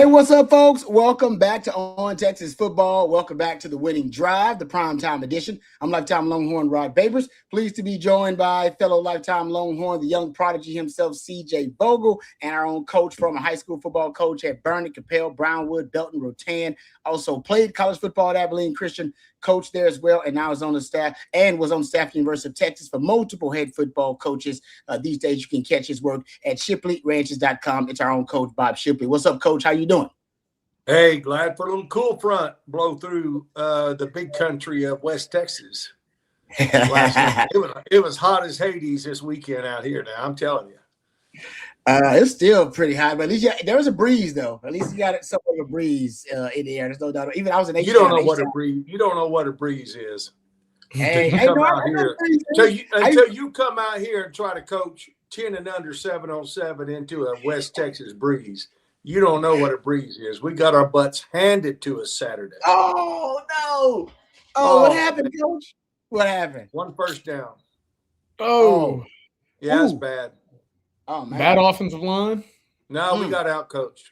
Hey, what's up, folks? Welcome back to On Texas Football. Welcome back to the Winning Drive, the primetime edition. I'm Lifetime Longhorn Rod Babers. Pleased to be joined by fellow Lifetime Longhorn, the young prodigy himself, C.J. Vogel, and our own coach, former high school football coach at Burnet, Capel, Brownwood, Belton, Rotan. Also played college football at Abilene Christian, coach there as well, and now is on the staff and was on staff at the University of Texas for multiple head football coaches. These days, you can catch his work at ShipleyRanches.com. It's our own coach, Bob Shipley. What's up, Coach? How you doing? Hey, glad for a little cool front blow through the big country of West Texas. It was hot as Hades this weekend out here. Now I'm telling you, it's still pretty hot, but at least there was a breeze, though. At least you got some of a breeze in the air. There's no doubt. Even I was in you don't know what a breeze. You don't know what a breeze is. Until you come out here and try to coach 10 and under 7-on-7 into a West Texas breeze. You don't know what a breeze is. We got our butts handed to us Saturday. Oh, no. Oh, what happened, Coach? What happened? 1 first down. Oh. Yeah, it's bad. Oh, man. Bad offensive line? No, we got out-coached.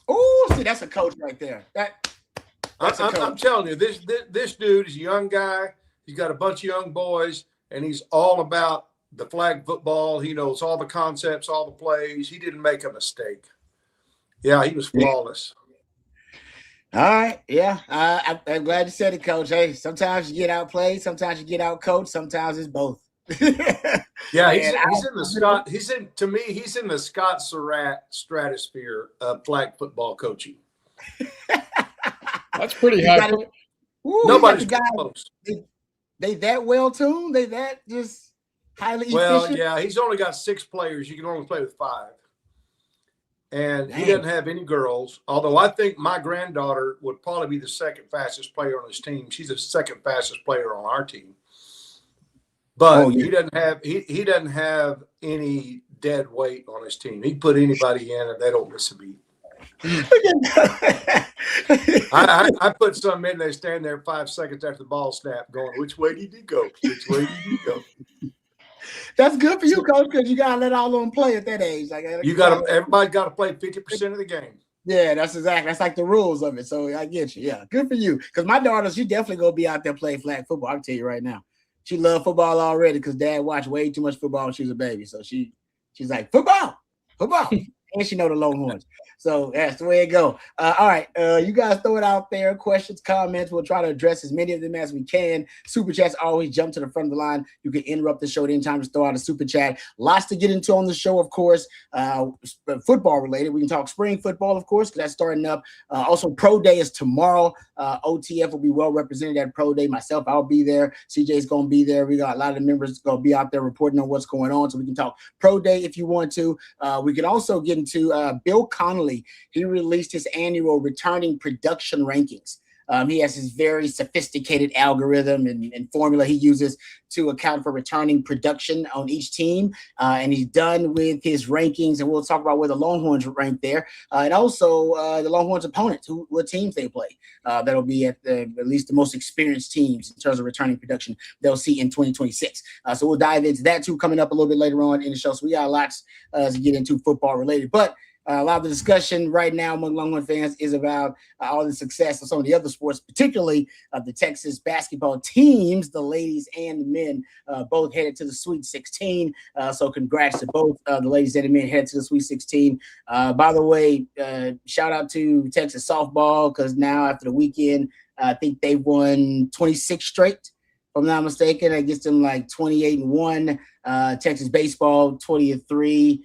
Oh, see, that's a coach right there. I'm telling you, this dude is a young guy. He's got a bunch of young boys, and he's all about the flag football. He knows all the concepts, all the plays. He didn't make a mistake. Yeah, he was flawless. All right. Yeah. I'm glad you said it, Coach. Hey, sometimes you get outplayed, sometimes you get outcoached, sometimes it's both. Yeah, he's in the Scott Surratt stratosphere of flag football coaching. That's pretty high. Nobody's close. They that well tuned? They that just highly efficient? Yeah, he's only got 6 players. You can only play with 5. And he doesn't have any girls, although I think my granddaughter would probably be the second fastest player on his team. She's the second fastest player on our team. But he doesn't have any dead weight on his team. He put anybody in and they don't miss a beat. I put some in, they stand there 5 seconds after the ball snap going, which way did he go? Which way did he go? That's good for you, Coach, because you gotta let all of them play at that age. Everybody got to play 50% of the game. Yeah, that's like the rules of it. So I get you. Yeah, good for you. Because my daughter, she definitely gonna be out there playing flag football. I can tell you right now, she loved football already because Dad watched way too much football when she was a baby. So she's like football, and she know the Longhorns. So that's the way it go. All right, you guys throw it out there. Questions, comments. We'll try to address as many of them as we can. Super chats always jump to the front of the line. You can interrupt the show at any time. Just throw out a super chat. Lots to get into on the show, of course. Football related. We can talk spring football, of course, because that's starting up. Also, Pro Day is tomorrow. OTF will be well represented at Pro Day. Myself, I'll be there. CJ's going to be there. We got a lot of the members going to be out there reporting on what's going on, so we can talk Pro Day if you want to. We can also get into Bill Connolly. He released his annual returning production rankings. He has his very sophisticated algorithm and formula he uses to account for returning production on each team. And he's done with his rankings, and we'll talk about where the Longhorns rank there. And also the Longhorns' opponents, what teams they play. That'll be at least the most experienced teams in terms of returning production they'll see in 2026. So we'll dive into that too coming up a little bit later on in the show. So we got lots to get into football related. But a lot of the discussion right now among Longhorn fans is about all the success of some of the other sports, particularly the Texas basketball teams, the ladies and the men, both headed to the Sweet 16. So congrats to both the ladies and the men headed to the Sweet 16. By the way, shout out to Texas softball because now after the weekend, I think they won 26 straight. If I'm not mistaken, that gets them like 28-1. Texas baseball 20-3.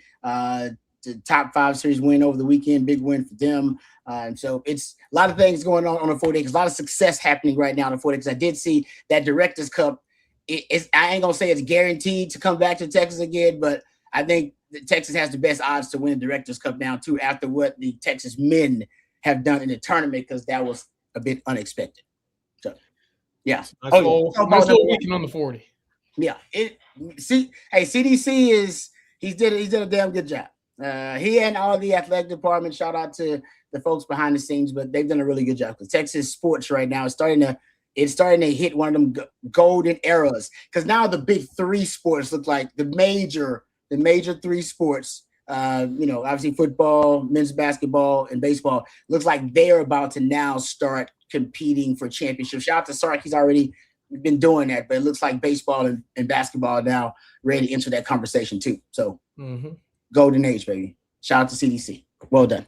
The top 5 series win over the weekend, big win for them. And so it's a lot of things going on the 4-day. There's a lot of success happening right now on the 4-day because I did see that Directors Cup. I ain't going to say it's guaranteed to come back to Texas again, but I think that Texas has the best odds to win the Directors Cup now, too, after what the Texas men have done in the tournament because that was a bit unexpected. So, yeah. Nice little weekend on the 40. Yeah. CDC he's did a damn good job. He and all the athletic department, shout out to the folks behind the scenes, but they've done a really good job because Texas sports right now is starting to hit one of them golden eras because now the big 3 sports look like the major 3 sports Obviously football, men's basketball, and baseball. Looks like they're about to now start competing for championships. Shout out to Sark. He's already been doing that, but it looks like baseball and basketball now ready to enter that conversation too. So golden age, baby. Shout out to CDC. Well done.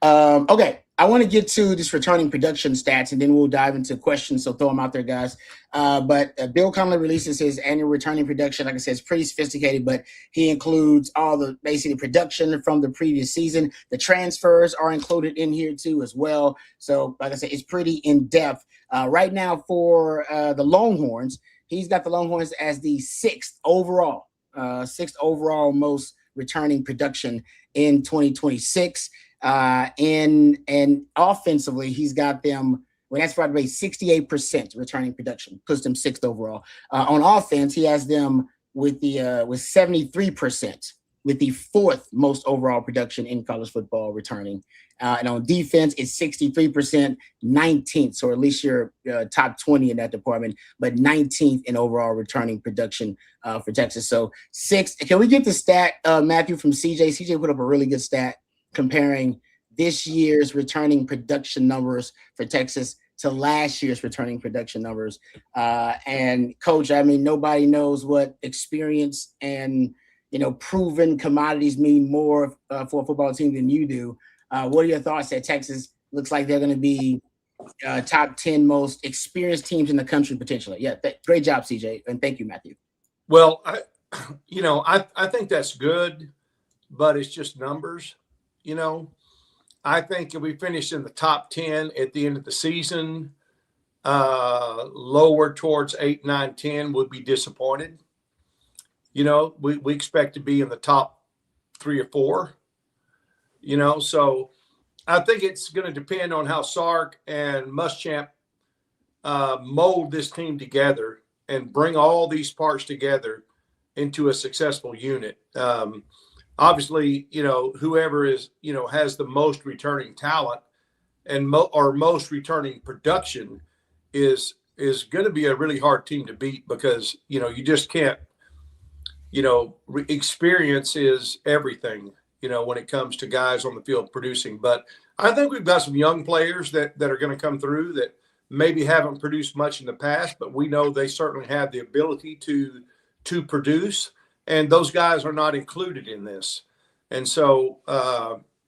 Okay. I want to get to this returning production stats, and then we'll dive into questions. So throw them out there, guys. But Bill Connolly releases his annual returning production. Like I said, it's pretty sophisticated, but he includes all the basically production from the previous season. The transfers are included in here too as well. So like I said, it's pretty in depth. Right now for the Longhorns, he's got the Longhorns as the sixth overall most returning production in 2026. And offensively, he's got them, when that's right away, 68% returning production, puts them sixth overall. On offense, he has them with 73%, with the fourth most overall production in college football returning. And on defense, it's 63%, 19th. So at least you're top 20 in that department, but 19th in overall returning production for Texas. So sixth. Can we get the stat, Matthew, from CJ? CJ put up a really good stat comparing this year's returning production numbers for Texas to last year's returning production numbers. And Coach, I mean, nobody knows what experience and, proven commodities mean more for a football team than you do. What are your thoughts that Texas looks like they're going to be top 10 most experienced teams in the country potentially? Yeah, great job, CJ. And thank you, Matthew. Well, I think that's good, but it's just numbers. I think if we finish in the top 10 at the end of the season, lower towards 8, 9, 10 would be disappointed. We expect to be in the top 3 or 4, so I think it's going to depend on how Sark and Muschamp mold this team together and bring all these parts together into a successful unit. Obviously, whoever is, has the most returning talent and or most returning production is going to be a really hard team to beat because, you just can't, experience is everything, when it comes to guys on the field producing. But I think we've got some young players that are going to come through that maybe haven't produced much in the past, but we know they certainly have the ability to produce. And those guys are not included in this. And so,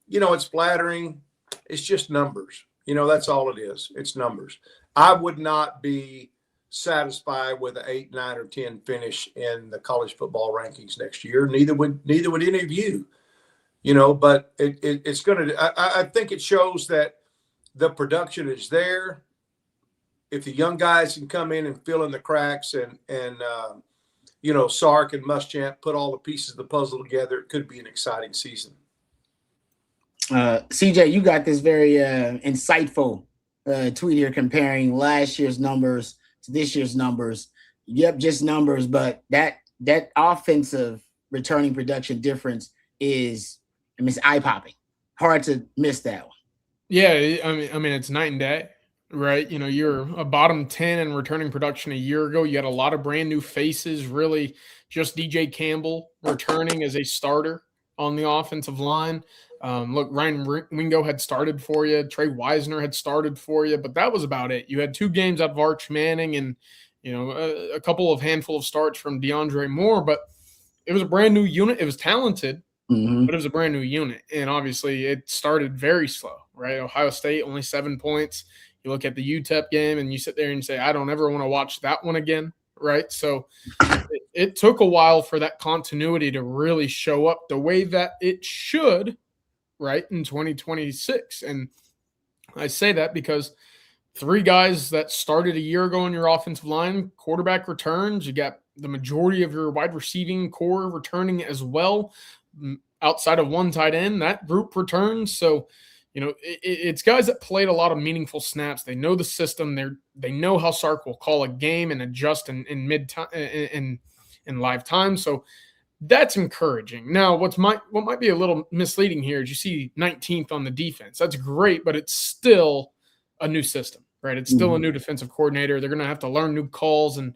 it's flattering. It's just numbers. That's all it is. It's numbers. I would not be satisfied with an 8, 9, or 10 finish in the college football rankings next year. Neither would any of you. But it's going to – I think it shows that the production is there. If the young guys can come in and fill in the cracks and Sark and Muschamp put all the pieces of the puzzle together, it could be an exciting season. CJ, you got this very insightful tweet here comparing last year's numbers to this year's numbers. Yep, just numbers, but that offensive returning production difference is, it's eye-popping. Hard to miss that one. Yeah, I mean, it's night and day. Right. You're a bottom 10 in returning production a year ago. You had a lot of brand new faces, really just DJ Campbell returning as a starter on the offensive line. Look, Ryan Wingo had started for you. Trey Wisner had started for you, but that was about it. You had 2 games out of Arch Manning and, a couple of handful of starts from DeAndre Moore, but it was a brand new unit. It was talented, but it was a brand new unit. And obviously it started very slow, right? Ohio State, only 7 points. You look at the UTEP game and you sit there and you say, I don't ever want to watch that one again, right? So it took a while for that continuity to really show up the way that it should, right, in 2026. And I say that because 3 guys that started a year ago in your offensive line, quarterback returns, you got the majority of your wide receiving core returning as well, outside of 1 tight end, that group returns. So it's guys that played a lot of meaningful snaps. They know the system. They know how Sark will call a game and adjust in mid-time in live time. So that's encouraging. Now, what might be a little misleading here is you see 19th on the defense. That's great, but it's still a new system, right? It's still a new defensive coordinator. They're going to have to learn new calls, and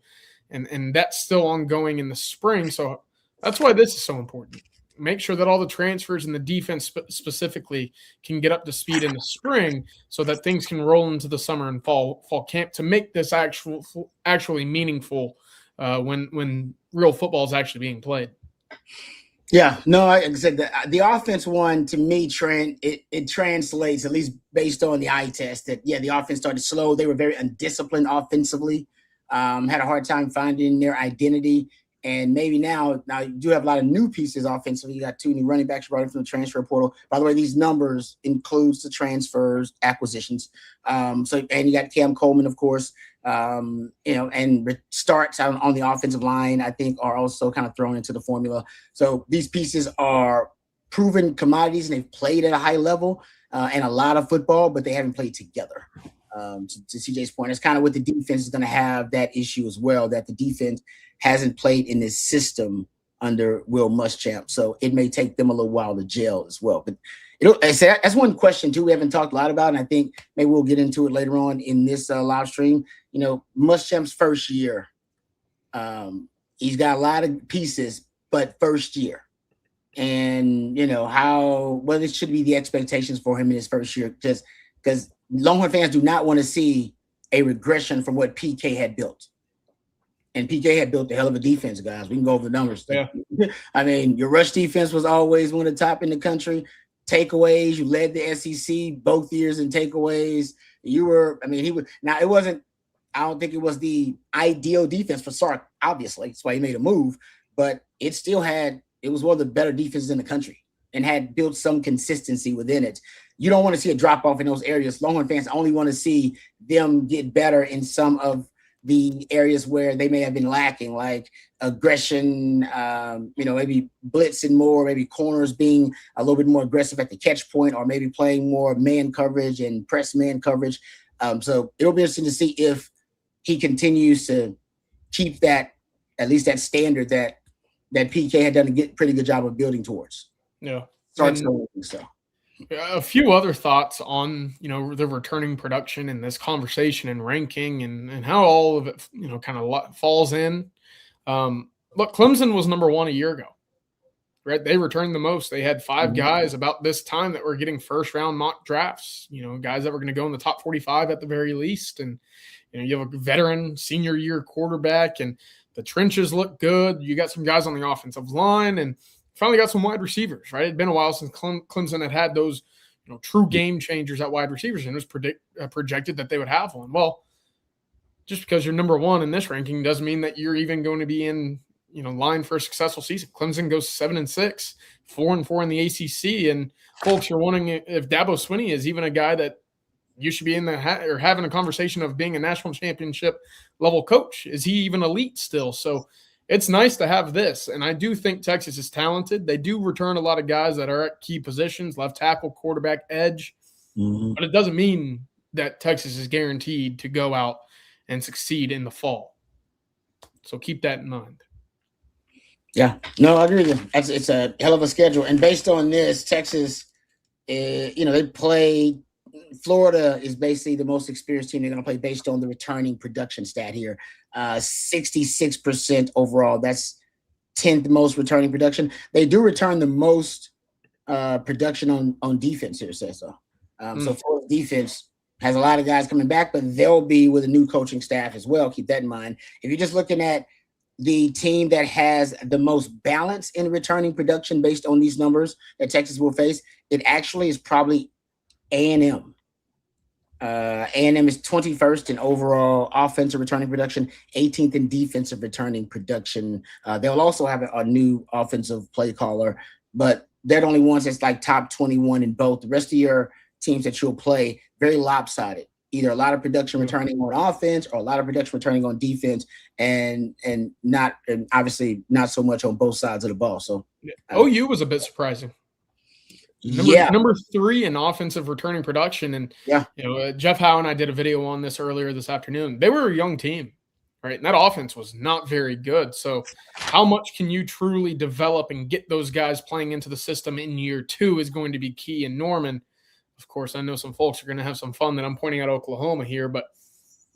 that's still ongoing in the spring. So that's why this is so important. make sure that all the transfers and the defense specifically can get up to speed in the spring so that things can roll into the summer and fall camp to make this actually meaningful when real football is actually being played. Yeah, no, like I said, the offense one to me, Trent, it translates, at least based on the eye test, that, yeah, the offense started slow. They were very undisciplined offensively, had a hard time finding their identity. And maybe now you do have a lot of new pieces offensively. You got 2 new running backs brought in from the transfer portal. By the way, these numbers includes the transfers, acquisitions. And you got Cam Coleman, of course, and starts on the offensive line, I think, are also kind of thrown into the formula. So these pieces are proven commodities, and they've played at a high level and a lot of football, but they haven't played together. To CJ's point, it's kind of what the defense is going to have that issue as well, that the defense hasn't played in this system under Will Muschamp. So it may take them a little while to gel as well. But that's one question, too, we haven't talked a lot about, and I think maybe we'll get into it later on in this live stream. Muschamp's first year, he's got a lot of pieces, but first year. And, what it should be the expectations for him in his first year, just because Longhorn fans do not want to see a regression from what PK had built. And PK had built a hell of a defense, guys. We can go over the numbers. Yeah. I mean, your rush defense was always one of the top in the country. Takeaways, you led the SEC both years in takeaways. I don't think it was the ideal defense for Sark, obviously. That's why he made a move. But it was one of the better defenses in the country and had built some consistency within it. You don't want to see a drop off in those areas. Longhorn fans only want to see them get better in some of the areas where they may have been lacking, like aggression, maybe blitzing more, maybe corners being a little bit more aggressive at the catch point, or maybe playing more man coverage and press man coverage. So it'll be interesting to see if he continues to keep that, at least that standard that PK had done a pretty good job of building towards. Yeah. So a few other thoughts on, the returning production and this conversation and ranking and how all of it, kind of falls in. Look, Clemson was number 1 a year ago, right? They returned the most. They had 5 guys about this time that were getting first round mock drafts, guys that were going to go in the top 45 at the very least. And, you have a veteran senior year quarterback, and the trenches look good. You got some guys on the offensive line, and finally got some wide receivers, right? It'd been a while since Clemson had those, true game changers at wide receivers, and it was projected that they would have one. Well, just because you're number 1 in this ranking doesn't mean that you're even going to be in, line for a successful season. Clemson goes 7-6, 4-4 in the ACC, and folks are wondering if Dabo Swinney is even a guy that you should be in or having a conversation of being a national championship level coach. Is he even elite still? So it's nice to have this. And I do think Texas is talented. They do return a lot of guys that are at key positions, left tackle, quarterback, edge. Mm-hmm. But it doesn't mean that Texas is guaranteed to go out and succeed in the fall. So keep that in mind. Yeah, no, I agree with you. It's a hell of a schedule. And based on this, Texas, they play – Florida is basically the most experienced team they're going to play based on the returning production stat here. 66% overall. That's 10th most returning production. They do return the most production on defense here, says so. So Florida defense has a lot of guys coming back, but they'll be with a new coaching staff as well. Keep that in mind. If you're just looking at the team that has the most balance in returning production based on these numbers that Texas will face, it actually is probably A&M. A&M is 21st in overall offensive returning production, 18th in defensive returning production. They'll also have a new offensive play caller, but they're the only ones that's like top 21 in both. The rest of your teams that you'll play, very lopsided. Either a lot of production returning on offense or a lot of production returning on defense, and obviously not so much on both sides of the ball. So OU was a bit surprising. Number 3 in offensive returning production. And, Jeff Howe and I did a video on this earlier this afternoon. They were a young team, right? And that offense was not very good. So how much can you truly develop and get those guys playing into the system in year 2 is going to be key. And Norman, of course, I know some folks are going to have some fun that I'm pointing out Oklahoma here, but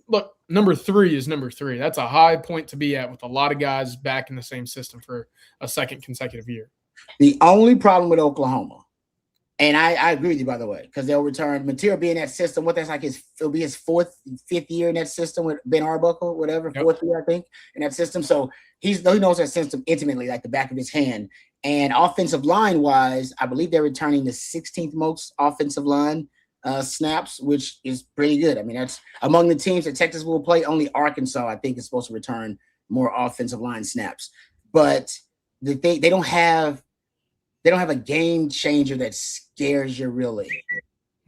look, number 3 is number 3. That's a high point to be at with a lot of guys back in the same system for a second consecutive year. The only problem with Oklahoma, and I agree with you, by the way, because they'll return material being that system. What that's like it'll be his fifth year in that system with Ben Arbuckle, whatever, fourth year, I think, in that system. So he knows that system intimately, like the back of his hand. And offensive line wise, I believe they're returning the 16th most offensive line snaps, which is pretty good. I mean, that's among the teams that Texas will play. Only Arkansas, I think, is supposed to return more offensive line snaps. But they don't have a game changer that scares you really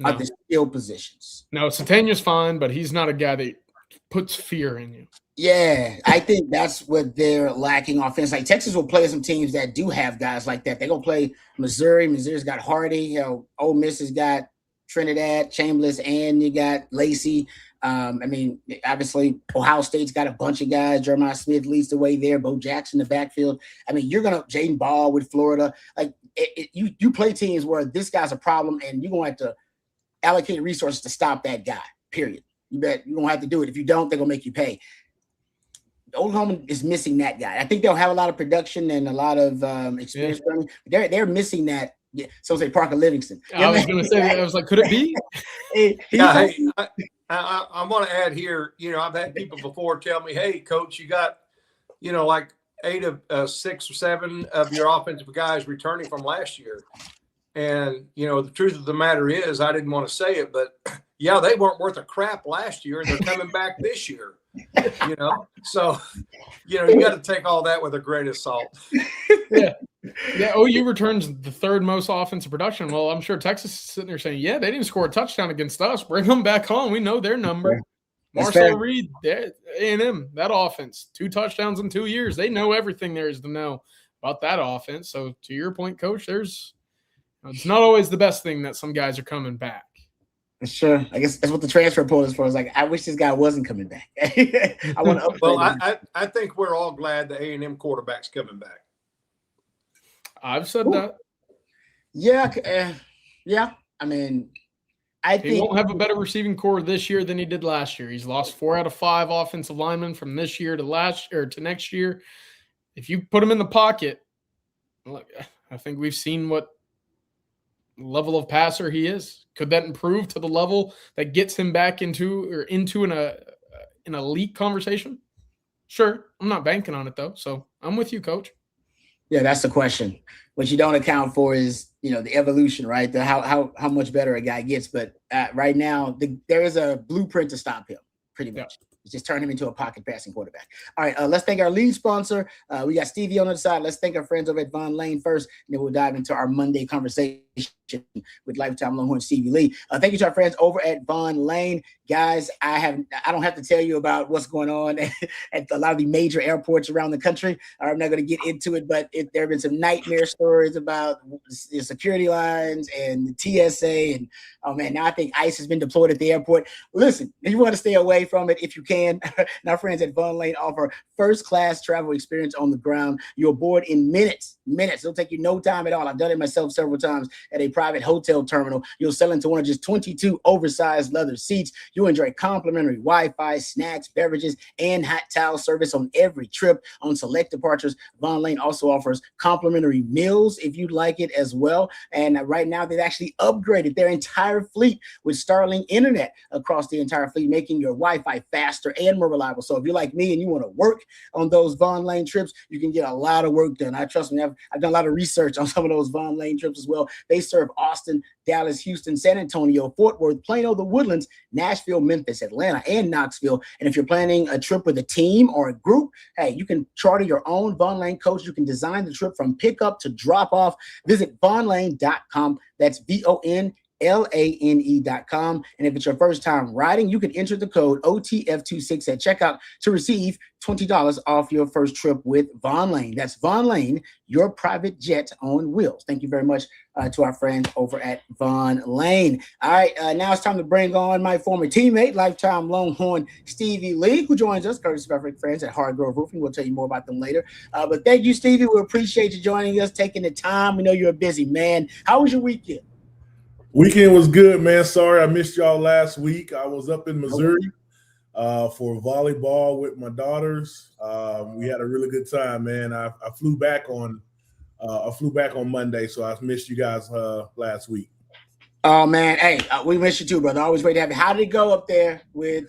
at the skill positions. No, Satanya's fine, but he's not a guy that puts fear in you. Yeah, I think that's what they're lacking offense. Like Texas will play some teams that do have guys like that. They're gonna play Missouri. Missouri's got Hardy. Ole Miss has got Trinidad, Chambliss, and you got Lacey. I mean, obviously, Ohio State's got a bunch of guys. Jeremiah Smith leads the way there. Bo Jackson in the backfield. I mean, you're gonna Jaden Ball with Florida. Like you play teams where this guy's a problem, and you're gonna have to allocate resources to stop that guy. Period. You bet you're gonna have to do it. If you don't, they're gonna make you pay. Oklahoma is missing that guy. I think they'll have a lot of production and a lot of experience. Yeah. They're missing that. Yeah. So say Parker Livingston. I was going to say that. I was like, could it be? I want to add here. I've had people before tell me, "Hey, coach, you got, like 8 of 6 or 7 of your offensive guys returning from last year." And the truth of the matter is, I didn't want to say it, but yeah, they weren't worth a crap last year, and they're coming back this year. So you got to take all that with a grain of salt. Yeah. OU returns the 3rd most offensive production. Well, I'm sure Texas is sitting there saying, "Yeah, they didn't score a touchdown against us. Bring them back home. We know their number." Marcel Reed, A&M, that offense, 2 touchdowns in 2 years. They know everything there is to know about that offense. So to your point, Coach, it's not always the best thing that some guys are coming back. Sure. I guess that's what the transfer portal is for. It's like, I wish this guy wasn't coming back. I want to upgrade. Well, I think we're all glad the A&M quarterback's coming back. I've said that. Yeah. Yeah. I mean, I think he won't have a better receiving core this year than he did last year. He's lost 4 out of 5 offensive linemen from this year to next year. If you put him in the pocket, look, I think we've seen what level of passer he is. Could that improve to the level that gets him back into an elite conversation? Sure. I'm not banking on it though. So I'm with you, Coach. Yeah, that's the question. What you don't account for is, the evolution, right? How much better a guy gets. But right now, there is a blueprint to stop him, pretty much. Yeah. Just turn him into a pocket passing quarterback. All right, let's thank our lead sponsor. We got Stevie on the other side. Let's thank our friends over at Von Lane first, and then we'll dive into our Monday conversation with lifetime Longhorn Stevie Lee. Thank you to our friends over at Von Lane. Guys, I don't have to tell you about what's going on at a lot of the major airports around the country. I'm not going to get into it, but there have been some nightmare stories about the security lines and the TSA. And, oh, man, now I think ICE has been deployed at the airport. Listen, if you want to stay away from it, if you can, and our friends at Von Lane offer first-class travel experience on the ground. You'll board in minutes. It'll take you no time at all. I've done it myself several times at a private hotel terminal. You'll settle into one of just 22 oversized leather seats. You'll enjoy complimentary Wi-Fi, snacks, beverages, and hot towel service on every trip. On select departures, Von Lane also offers complimentary meals if you'd like it as well. And right now, they've actually upgraded their entire fleet with Starlink internet across the entire fleet, making your Wi-Fi faster and more reliable. So if you're like me and you want to work on those Von Lane trips, you can get a lot of work done. Trust me, I've done a lot of research on some of those Von Lane trips as well. They serve Austin, Dallas, Houston, San Antonio, Fort Worth, Plano, the Woodlands, Nashville, Memphis, Atlanta, and Knoxville. And if you're planning a trip with a team or a group, hey, you can charter your own Von Lane coach. You can design the trip from pickup to drop off. Visit vonlane.com. That's VONLANE.com. And if it's your first time riding, you can enter the code OTF26 at checkout to receive $20 off your first trip with Von Lane. That's Von Lane, your private jet on wheels. Thank you very much to our friends over at Von Lane. All right, now it's time to bring on my former teammate, lifetime Longhorn Stevie Lee, who joins us, courtesy of our friends at Hard Grove Roofing. We'll tell you more about them later. But thank you, Stevie. We appreciate you joining us, taking the time. We know you're a busy man. How was your weekend? Weekend was good, man. Sorry I missed y'all last week. I was up in Missouri for volleyball with my daughters. We had a really good time, man. I flew back on I flew back on Monday, so I missed you guys last week. Oh man, hey, we miss you too, brother. Always great to have you. How did it go up there with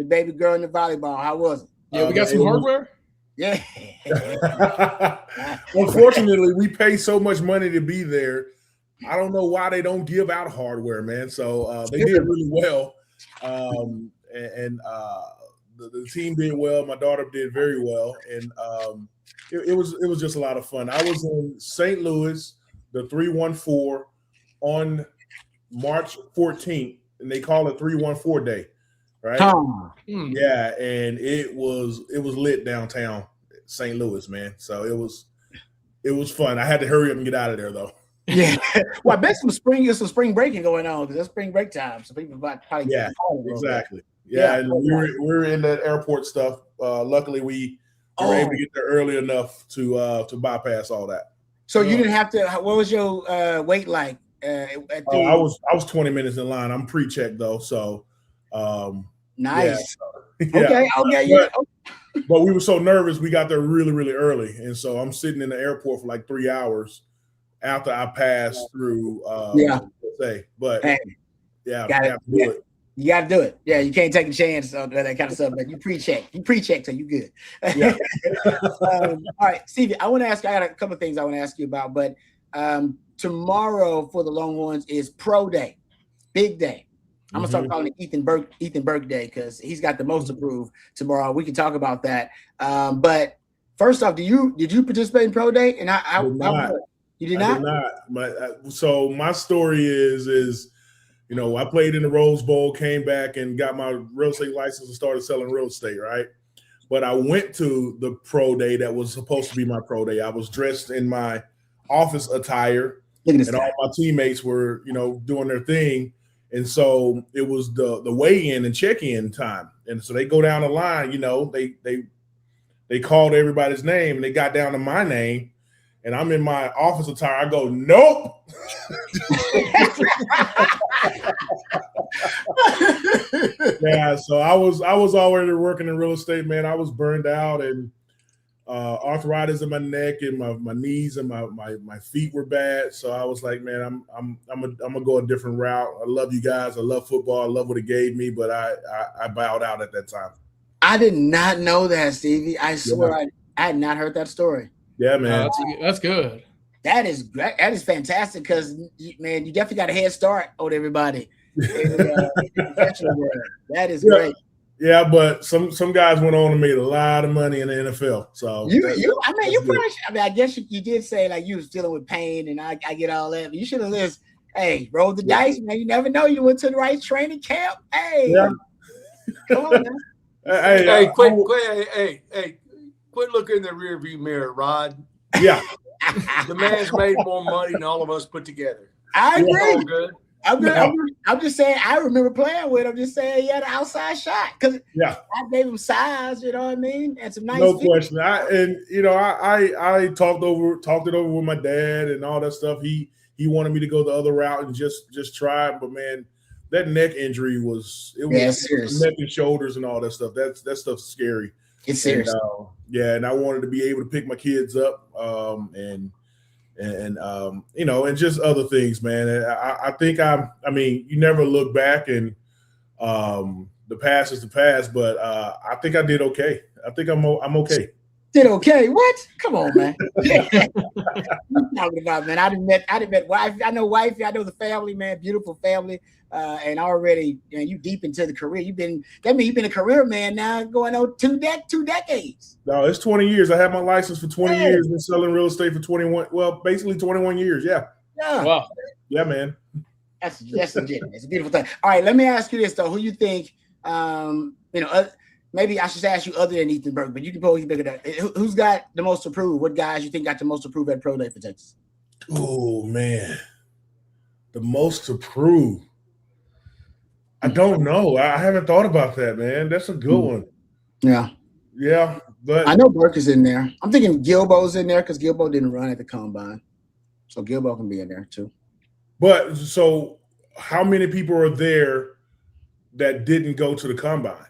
baby girl in the volleyball? How was it? Yeah, we got some hardware. Yeah. Unfortunately, we pay so much money to be there. I don't know why they don't give out hardware, man. So they did really well, and the team did well. My daughter did very well, and it was just a lot of fun. I was in St. Louis, the 314 on March 14th, and they call it 314 Day, right? Yeah, and it was lit downtown St. Louis, man. So it was fun. I had to hurry up and get out of there though. Yeah, well, I bet some spring breaking going on because it's spring break time, so people probably exactly. Yeah, and we were in that airport stuff. Luckily, we were able to get there early enough to bypass all that. So you didn't have to. What was your wait like? I was 20 minutes in line. I'm pre-checked though, so nice. Yeah. Okay. But we were so nervous, we got there really, really early, and so I'm sitting in the airport for like 3 hours after I passed through. But hey, yeah, you got to do it. Yeah, you can't take a chance on that kind of stuff. But you pre-check, so you good. Yeah. All right, Stevie, I got a couple of things I want to ask you about, but tomorrow for the Longhorns is pro day, big day. I'm gonna start calling it Ethan Burke Day because he's got the most to prove tomorrow. We can talk about that. But first off, did you participate in pro day? And you did not? I did not. So my story is I played in the Rose Bowl, came back and got my real estate license and started selling real estate, right? But I went to the pro day that was supposed to be my pro day. I was dressed in my office attire, and all my teammates were, doing their thing. And so it was the weigh-in and check-in time. And so they go down the line, they called everybody's name and they got down to my name. And I'm in my office attire. I go, nope. Yeah, so I was already working in real estate, man. I was burned out and arthritis in my neck and my knees and my feet were bad. So I was like, man, I'm gonna go a different route. I love you guys. I love football. I love what it gave me, but I bowed out at that time. I did not know that, Stevie. I swear I had not heard that story. Yeah, man. That's good. That is great. That is fantastic because, man, you definitely got a head start on everybody. That is great. Yeah, but some guys went on and made a lot of money in the NFL. So I guess you did say like you was dealing with pain, and I get all that. But you should have just, roll the dice, man. You never know. You went to the right training camp. Come on, man. Quit looking in the rearview mirror, Rod. Yeah. The man's made more money than all of us put together. I agree. All good. I'm just saying. I remember playing with him. I'm just saying he had an outside shot because I gave him size. You know what I mean? And some nice. No question. I talked it over with my dad and all that stuff. He wanted me to go the other route and just try it, but man, that neck injury was serious. Neck and shoulders and all that stuff. That stuff's scary. It's serious. And I wanted to be able to pick my kids up, and just other things, man. I think you never look back, and the past is the past, but I think I did okay. I think I'm okay. Did okay? What? Come on, man. What you talking about, man? I done met wife. I know wifey. I know the family, man. Beautiful family. And already, you deep into the career. You've been a career man now, going on two decades. No, it's 20 years. I had my license for 20 years and selling real estate for 21. Well, basically 21 years. Yeah. Wow. Yeah, man. That's legit. It's a beautiful thing. All right, let me ask you this though: who you think? Maybe I should ask you other than Ethan Burke, but you can probably pick it up. Who's got the most to prove? What guys you think got the most to prove at Pro Day for Texas? Oh man, the most to prove. I don't know. I haven't thought about that, man. That's a good one. Yeah. Yeah. But I know Burke is in there. I'm thinking Gilbo's in there because Gilbo didn't run at the combine. So Gilbo can be in there too. But so how many people are there that didn't go to the combine?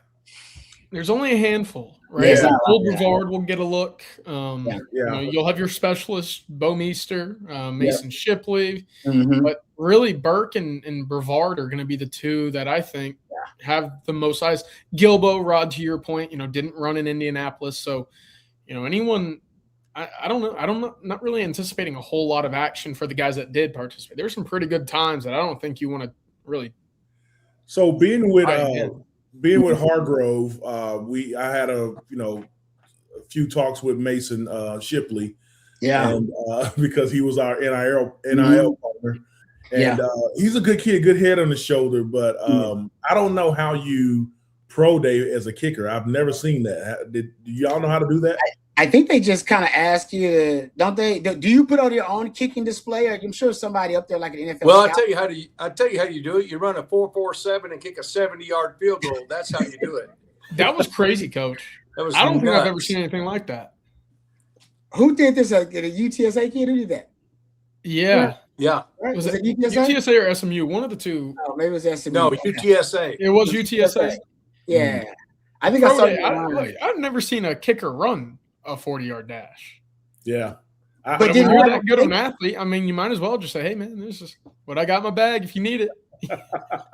There's only a handful, right? Yeah, Old Brevard will get a look. Yeah. You'll have your specialists, Bo Meester, Mason Shipley, but really Burke and Brevard are going to be the two that I think have the most size. Gilbo, Rod, to your point, didn't run in Indianapolis, so anyone. I don't know. Not really anticipating a whole lot of action for the guys that did participate. There's some pretty good times that I don't think you want to really. So being with Hargrove, I had a few talks with Mason Shipley, and because he was our NIL partner, and he's a good kid, good head on his shoulder. But I don't know how you pro day as a kicker. I've never seen that. Do y'all know how to do that? I think they just kind of ask you to, don't they? Do you put on your own kicking display, or I'm sure somebody up there like an NFL? Well, I'll tell you how you do it. You run a 4.47 and kick a 70-yard field goal. That's how you do it. That was crazy, Coach. I don't think I've ever seen anything like that. Who did this? A UTSA kid? Who did that? Yeah. Right? Was it UTSA or SMU? One of the two. Oh, maybe it was SMU. No, UTSA. It was UTSA. Yeah. I think I saw I've never seen a kicker run a 40-yard dash. Yeah. But if you're that good of an athlete, I mean, you might as well just say, hey, man, this is what I got in my bag if you need it.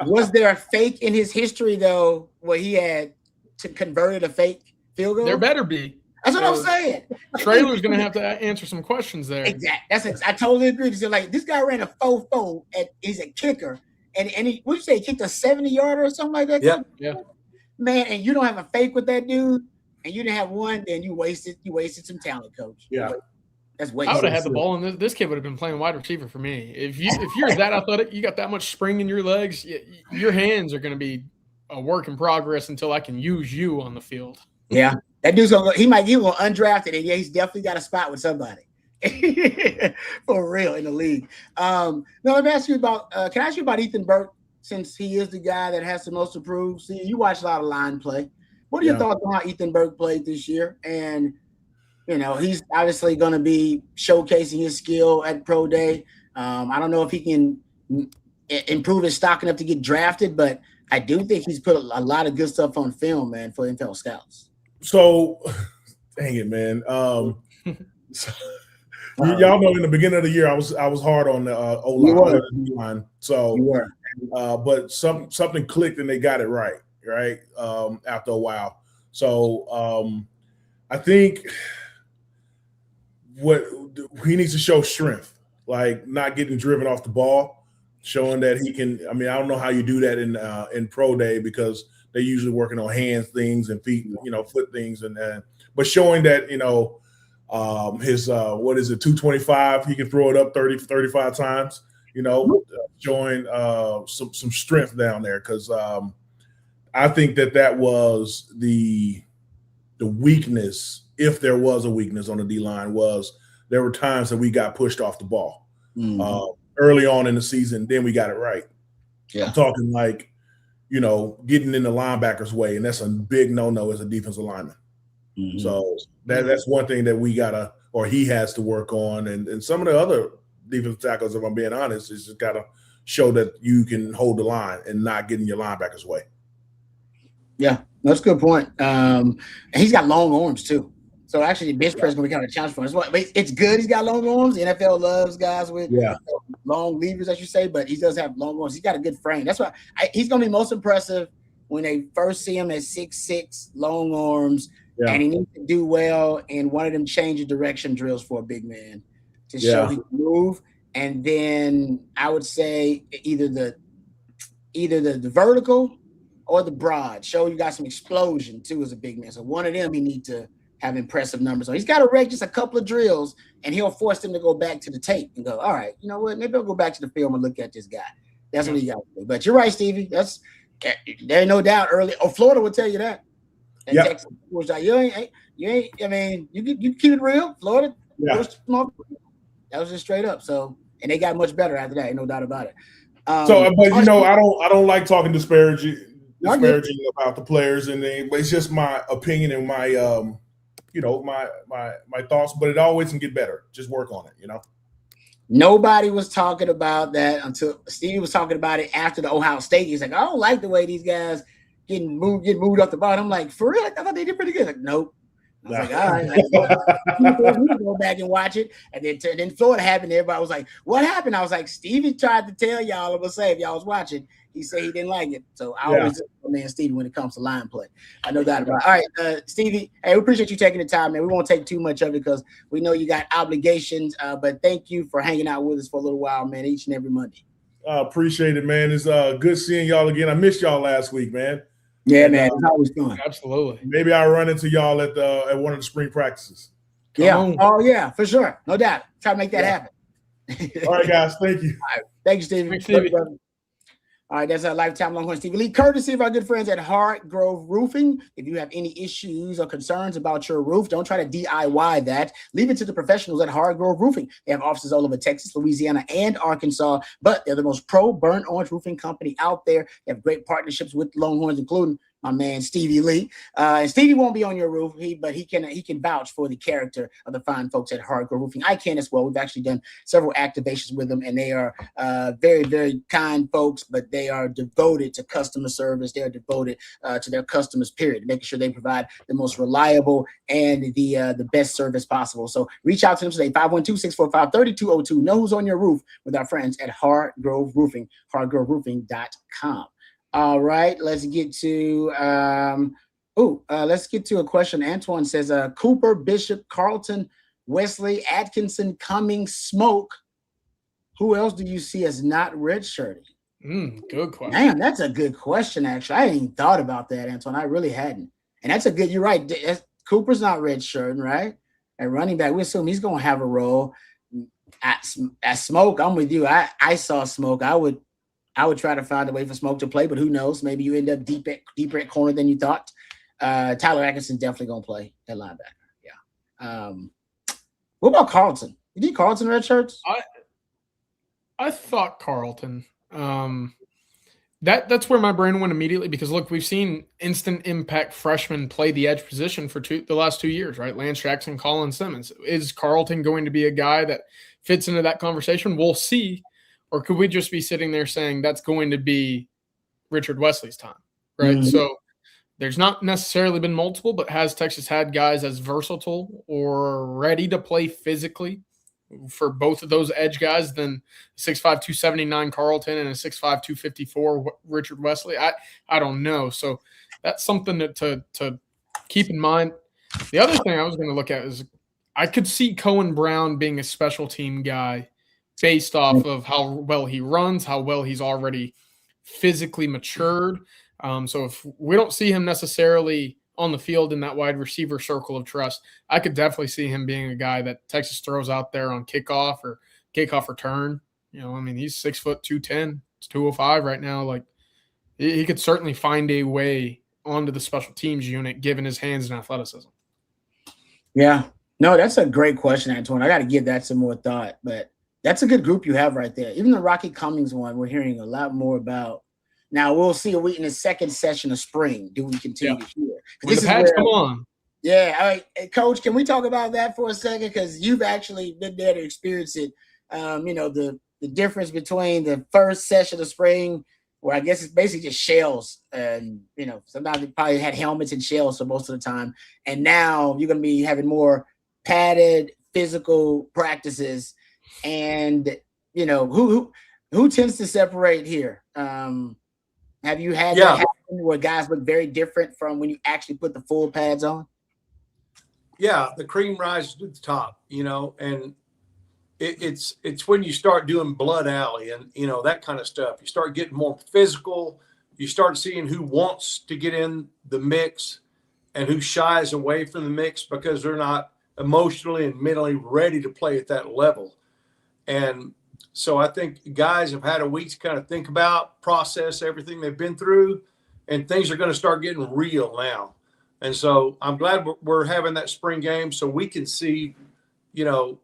Was there a fake in his history, though, where he had to convert a fake field goal? There better be. That's what I'm saying. Traylor's going to have to answer some questions there. Exactly. I totally agree. So, like, this guy ran a 4.4 he's a kicker. And he, what'd you say, he kicked a 70-yarder or something like that? Yeah. Man, and you don't have a fake with that dude, and you didn't have one, then you wasted some talent, Coach. Yeah. That's wasted. I would have had the ball, and this kid would have been playing wide receiver for me. If you're that athletic, you got that much spring in your legs, your hands are going to be a work in progress until I can use you on the field. Yeah. That dude's going to go – he might get one undrafted, and he's definitely got a spot with somebody. For real in the league. Now, let me ask you about can I ask you about Ethan Burke, since he is the guy that has the most to prove? See, you watch a lot of line play. What are your thoughts on how Ethan Burke played this year? And, he's obviously going to be showcasing his skill at Pro Day. I don't know if he can improve his stock enough to get drafted, but I do think he's put a lot of good stuff on film, man, for NFL scouts. So, dang it, man. Y'all know in the beginning of the year, I was hard on the O-line. So, but something clicked and they got it right. After a while. So I think what he needs to show strength, like not getting driven off the ball, showing that he can. I mean, I don't know how you do that in Pro Day because they're usually working on hands things and feet, foot things, but showing that his 225, he can throw it up 30, 35 times. Showing some strength down there because. I think that was the weakness, if there was a weakness on the D-line, was there were times that we got pushed off the ball early on in the season. Then we got it right. Yeah. I'm talking like, getting in the linebacker's way, and that's a big no-no as a defensive lineman. Mm-hmm. So that's one thing that we gotta, or he has to work on, and some of the other defensive tackles, if I'm being honest, is just gotta show that you can hold the line and not get in your linebacker's way. Yeah, that's a good point. And he's got long arms too. So actually, the bench press is going to be kind of a challenge for him. It's good. He's got long arms. The NFL loves guys with long levers, as you say, but he does have long arms. He's got a good frame. That's why he's going to be most impressive when they first see him at 6'6", long arms, and he needs to do well in one of them change of direction drills for a big man to show he can move. And then I would say either the vertical or the broad, show you got some explosion too as a big man. So one of them, he need to have impressive numbers. So he's got to wreck just a couple of drills, and he'll force them to go back to the tape and go, all right, you know what? Maybe I'll go back to the film and look at this guy. That's what he got to do. But you're right, Stevie. There ain't no doubt early. Oh, Florida will tell you that. And Texas was like, you ain't. I mean, you keep it real, Florida. Yeah. That was just straight up. So, and they got much better after that. Ain't no doubt about it. I don't like talking disparaging about the players, and it's just my opinion and my my thoughts. But it always can get better. Just work on it, Nobody was talking about that until Stevie was talking about it after the Ohio State. He's like, I don't like the way these guys getting moved up the bottom. I'm like, for real? I thought they did pretty good. Like, nope. I was like, all right. Like, go back and watch it. And then Florida happened. Everybody was like, what happened? I was like, Stevie tried to tell y'all. I'm gonna say if y'all was watching, he said he didn't like it. So I always man Stevie when it comes to line play. I know that about it. All right, Stevie. Hey, we appreciate you taking the time, man. We won't take too much of it because we know you got obligations. But thank you for hanging out with us for a little while, man, each and every Monday. Appreciate it, man. It's good seeing y'all again. I missed y'all last week, man. Yeah, man. It's always fun. Absolutely. Maybe I'll run into y'all at one of the spring practices. Come on. Oh, yeah, for sure. No doubt. Try to make that happen. All right, guys. Thank you. All right. Thank you, Stevie. Thanks, Stevie. All right, that's our lifetime Longhorn Stevie Lee, courtesy of our good friends at Hardgrove Roofing. If you have any issues or concerns about your roof, don't try to DIY that. Leave it to the professionals at Hardgrove Roofing. They have offices all over Texas, Louisiana, and Arkansas, but they're the most pro burnt orange roofing company out there. They have great partnerships with Longhorns, including my man Stevie Lee. And Stevie won't be on your roof, but he can vouch for the character of the fine folks at Hardgrove Roofing. I can as well. We've actually done several activations with them, and they are very, very kind folks, but they are devoted to customer service. They are devoted to their customers, period, making sure they provide the most reliable and the best service possible. So reach out to them today, 512-645-3202. Know who's on your roof with our friends at Hardgrove Roofing, hardgroveroofing.com. All right, let's get to a question. Antoine says, Cooper, Bishop, Carlton, Wesley, Atkinson, Cummings, Smoke. Who else do you see as not redshirting? Good question. Damn, that's a good question, actually. I hadn't even thought about that, Antoine. I really hadn't. And that's a good, you're right. Cooper's not redshirting, right? At running back, we assume he's going to have a role. At Smoke, I'm with you. I saw Smoke. I would try to find a way for Smoke to play, but who knows? Maybe you end up deeper at corner than you thought. Tyler Atkinson's definitely going to play at linebacker. Yeah. What about Carlton? You think Carlton red shirts? I thought Carlton. That's where my brain went immediately because, look, we've seen instant impact freshmen play the edge position for the last 2 years, right? Lance Jackson, Colin Simmons. Is Carlton going to be a guy that fits into that conversation? We'll see. Or could we just be sitting there saying that's going to be Richard Wesley's time, right? Mm-hmm. So there's not necessarily been multiple, but has Texas had guys as versatile or ready to play physically for both of those edge guys than 6'5", 279 Carlton and a 6'5", 254 Richard Wesley? I don't know. So that's something to keep in mind. The other thing I was going to look at is I could see Cohen Brown being a special team guy based off of how well he runs, how well he's already physically matured. So if we don't see him necessarily on the field in that wide receiver circle of trust, I could definitely see him being a guy that Texas throws out there on kickoff or kickoff return. You know, I mean, he's 6 foot 210, it's 205 right now. Like he could certainly find a way onto the special teams unit given his hands and athleticism. Yeah, no, that's a great question, Antoine. I got to give that some more thought, but that's a good group you have right there. Even the Rocky Cummings one, we're hearing a lot more about. Now we'll see a week in the second session of spring. Do we continue to hear? This is where, come on. Yeah, all right, Coach. Can we talk about that for a second? Because you've actually been there to experience it. You know, the difference between the first session of spring, where I guess it's basically just shells, and you know, sometimes they probably had helmets and shells for most of the time, and now you're going to be having more padded physical practices. And you know who tends to separate here? Have you had that happen where guys look very different from when you actually put the full pads on? Yeah, the cream rises to the top, you know, and it's when you start doing blood alley and you know that kind of stuff. You start getting more physical. You start seeing who wants to get in the mix and who shies away from the mix because they're not emotionally and mentally ready to play at that level. And so I think guys have had a week to kind of think about, process everything they've been through, and things are going to start getting real now. And so I'm glad we're having that spring game so we can see, you know,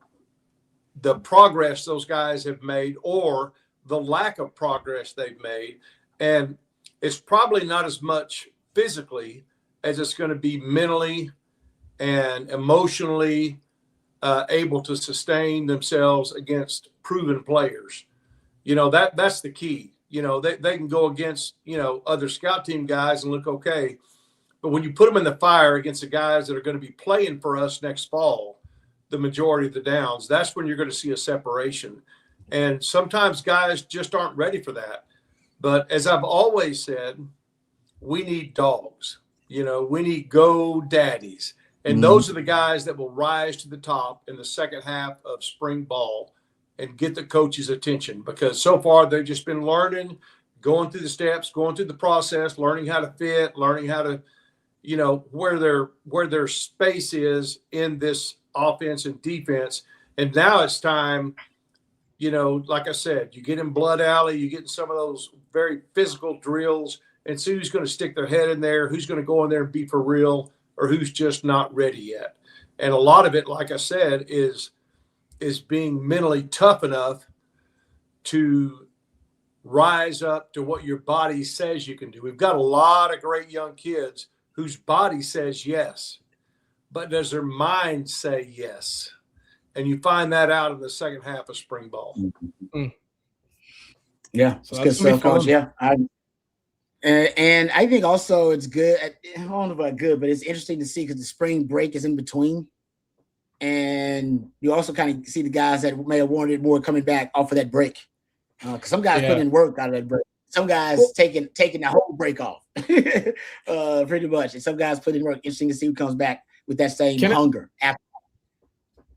the progress those guys have made or the lack of progress they've made. And it's probably not as much physically as it's going to be mentally and emotionally able to sustain themselves against proven players. You know, that's the key. they can go against, other scout team guys and look okay. But when you put them in the fire against the guys that are going to be playing for us next fall, the majority of the downs, that's when you're going to see a separation. And sometimes guys just aren't ready for that. But as I've always said, we need dogs. We need go daddies. And those are the guys that will rise to the top in the second half of spring ball and get the coach's attention, because so far they've just been learning, going through the steps, going through the process, learning how to fit, learning how to, where their space is in this offense and defense. And now it's time, like I said, you get in Blood Alley, you get in some of those very physical drills and see who's going to stick their head in there, who's going to go in there and be for real, or who's just not ready yet. And a lot of it, like I said, is being mentally tough enough to rise up to what your body says you can do. We've got a lot of great young kids whose body says yes, but does their mind say yes? And you find that out in the second half of spring ball. Yeah, so it's good stuff, Coach. Yeah. And I think also it's good. I don't know about good, but it's interesting to see because the spring break is in between. And you also kind of see the guys that may have wanted more coming back off of that break. Because some guys put in work out of that break. Some guys taking the whole break off, pretty much. And some guys put in work. Interesting to see who comes back with that same hunger after.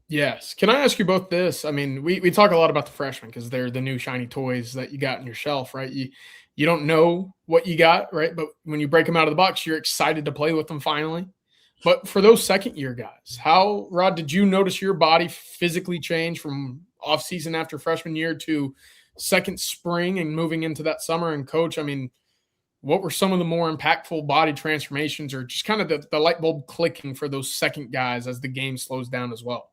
Yes. Can I ask you both this? I mean, we talk a lot about the freshmen because they're the new shiny toys that you got on your shelf, right? You don't know what you got, right? But when you break them out of the box, you're excited to play with them finally. But for those second-year guys, how, Rod, did you notice your body physically change from off-season after freshman year to second spring and moving into that summer? And, Coach, I mean, what were some of the more impactful body transformations or just kind of the light bulb clicking for those second guys as the game slows down as well?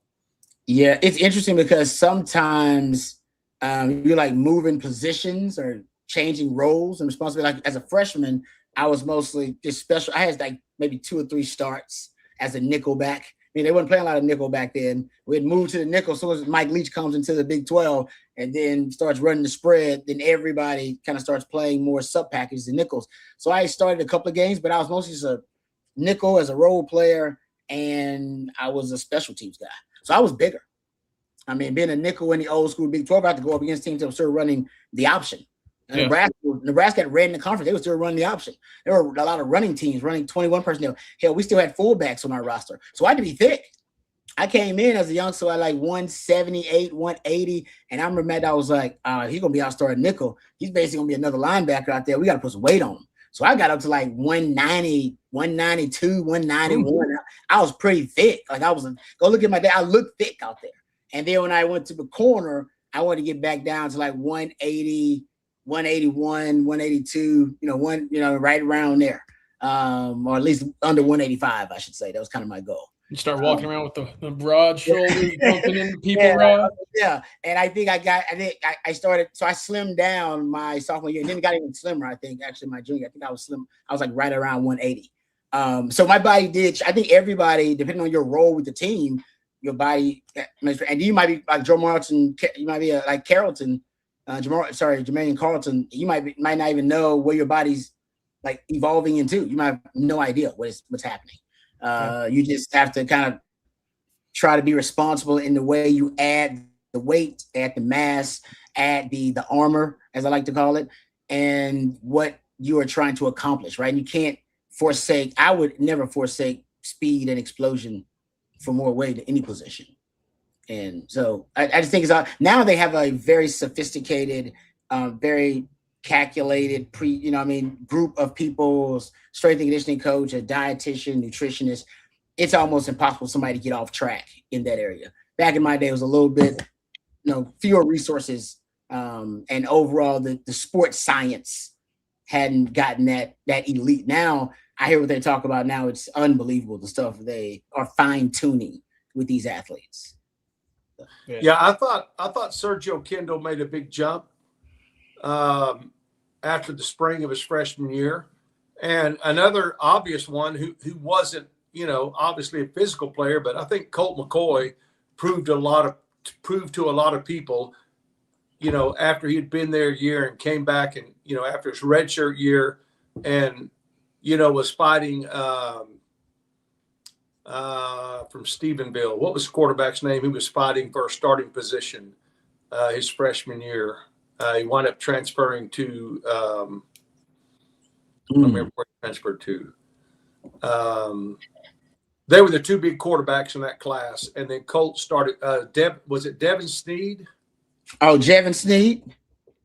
Yeah, it's interesting because sometimes you're like moving positions or changing roles and responsibility. Like as a freshman, I was mostly just special. I had like maybe 2 or 3 starts as a nickel back. I mean, they weren't playing a lot of nickel back then. We'd move to the nickel as soon as Mike Leach comes into the Big 12 and then starts running the spread. Then everybody kind of starts playing more sub packages and nickels. So I started a couple of games, but I was mostly just a nickel as a role player, and I was a special teams guy. So I was bigger. I mean, being a nickel in the old school Big 12, I had to go up against teams that were still running the option. Yeah. Nebraska had ran in the conference. They were still running the option. There were a lot of running teams running 21 personnel. Hell, we still had fullbacks on our roster. So I had to be thick. I came in as a youngster at like 178, 180. And I remember I was like, he's going to be our starting nickel. He's basically going to be another linebacker out there. We got to put some weight on him. So I got up to like 190, 192, 191. I was pretty thick. Like go look at my dad. I looked thick out there. And then when I went to the corner, I wanted to get back down to like 180, 181, 182, right around there. Or at least under 185, I should say. That was kind of my goal. You start walking around with the broad shoulders, bumping into people around. Yeah. And I think I started, so I slimmed down my sophomore year and then got even slimmer, I think, actually my junior. I think I was slim. I was like right around 180. So my body did, I think everybody, depending on your role with the team, your body, and you might be like Joe Martin, you might be like Carrollton, Jermaine Carlton. You might not even know where your body's like evolving into. You might have no idea what's happening. You just have to kind of try to be responsible in the way you add the weight, add the mass, add the armor, as I like to call it, and what you are trying to accomplish, right? And you can't I would never forsake speed and explosion for more weight in any position. And so I just think now they have a very sophisticated, very calculated group of people's strength and conditioning coach, a dietitian, nutritionist. It's almost impossible for somebody to get off track in that area. Back in my day, it was a little bit, fewer resources, and overall the sports science hadn't gotten that elite. Now I hear what they talk about now. It's unbelievable, the stuff they are fine tuning with these athletes. Yeah, I thought Sergio Kendall made a big jump after the spring of his freshman year. And another obvious one who wasn't, obviously a physical player, but I think Colt McCoy proved to a lot of people after he'd been there a year and came back and, after his redshirt year and, was fighting from Stephenville. What was the quarterback's name? He was fighting for a starting position his freshman year. He wound up transferring to I don't remember where he transferred to. They were the two big quarterbacks in that class. And then Colt started was it Devin Sneed? Oh, Jevin Sneed?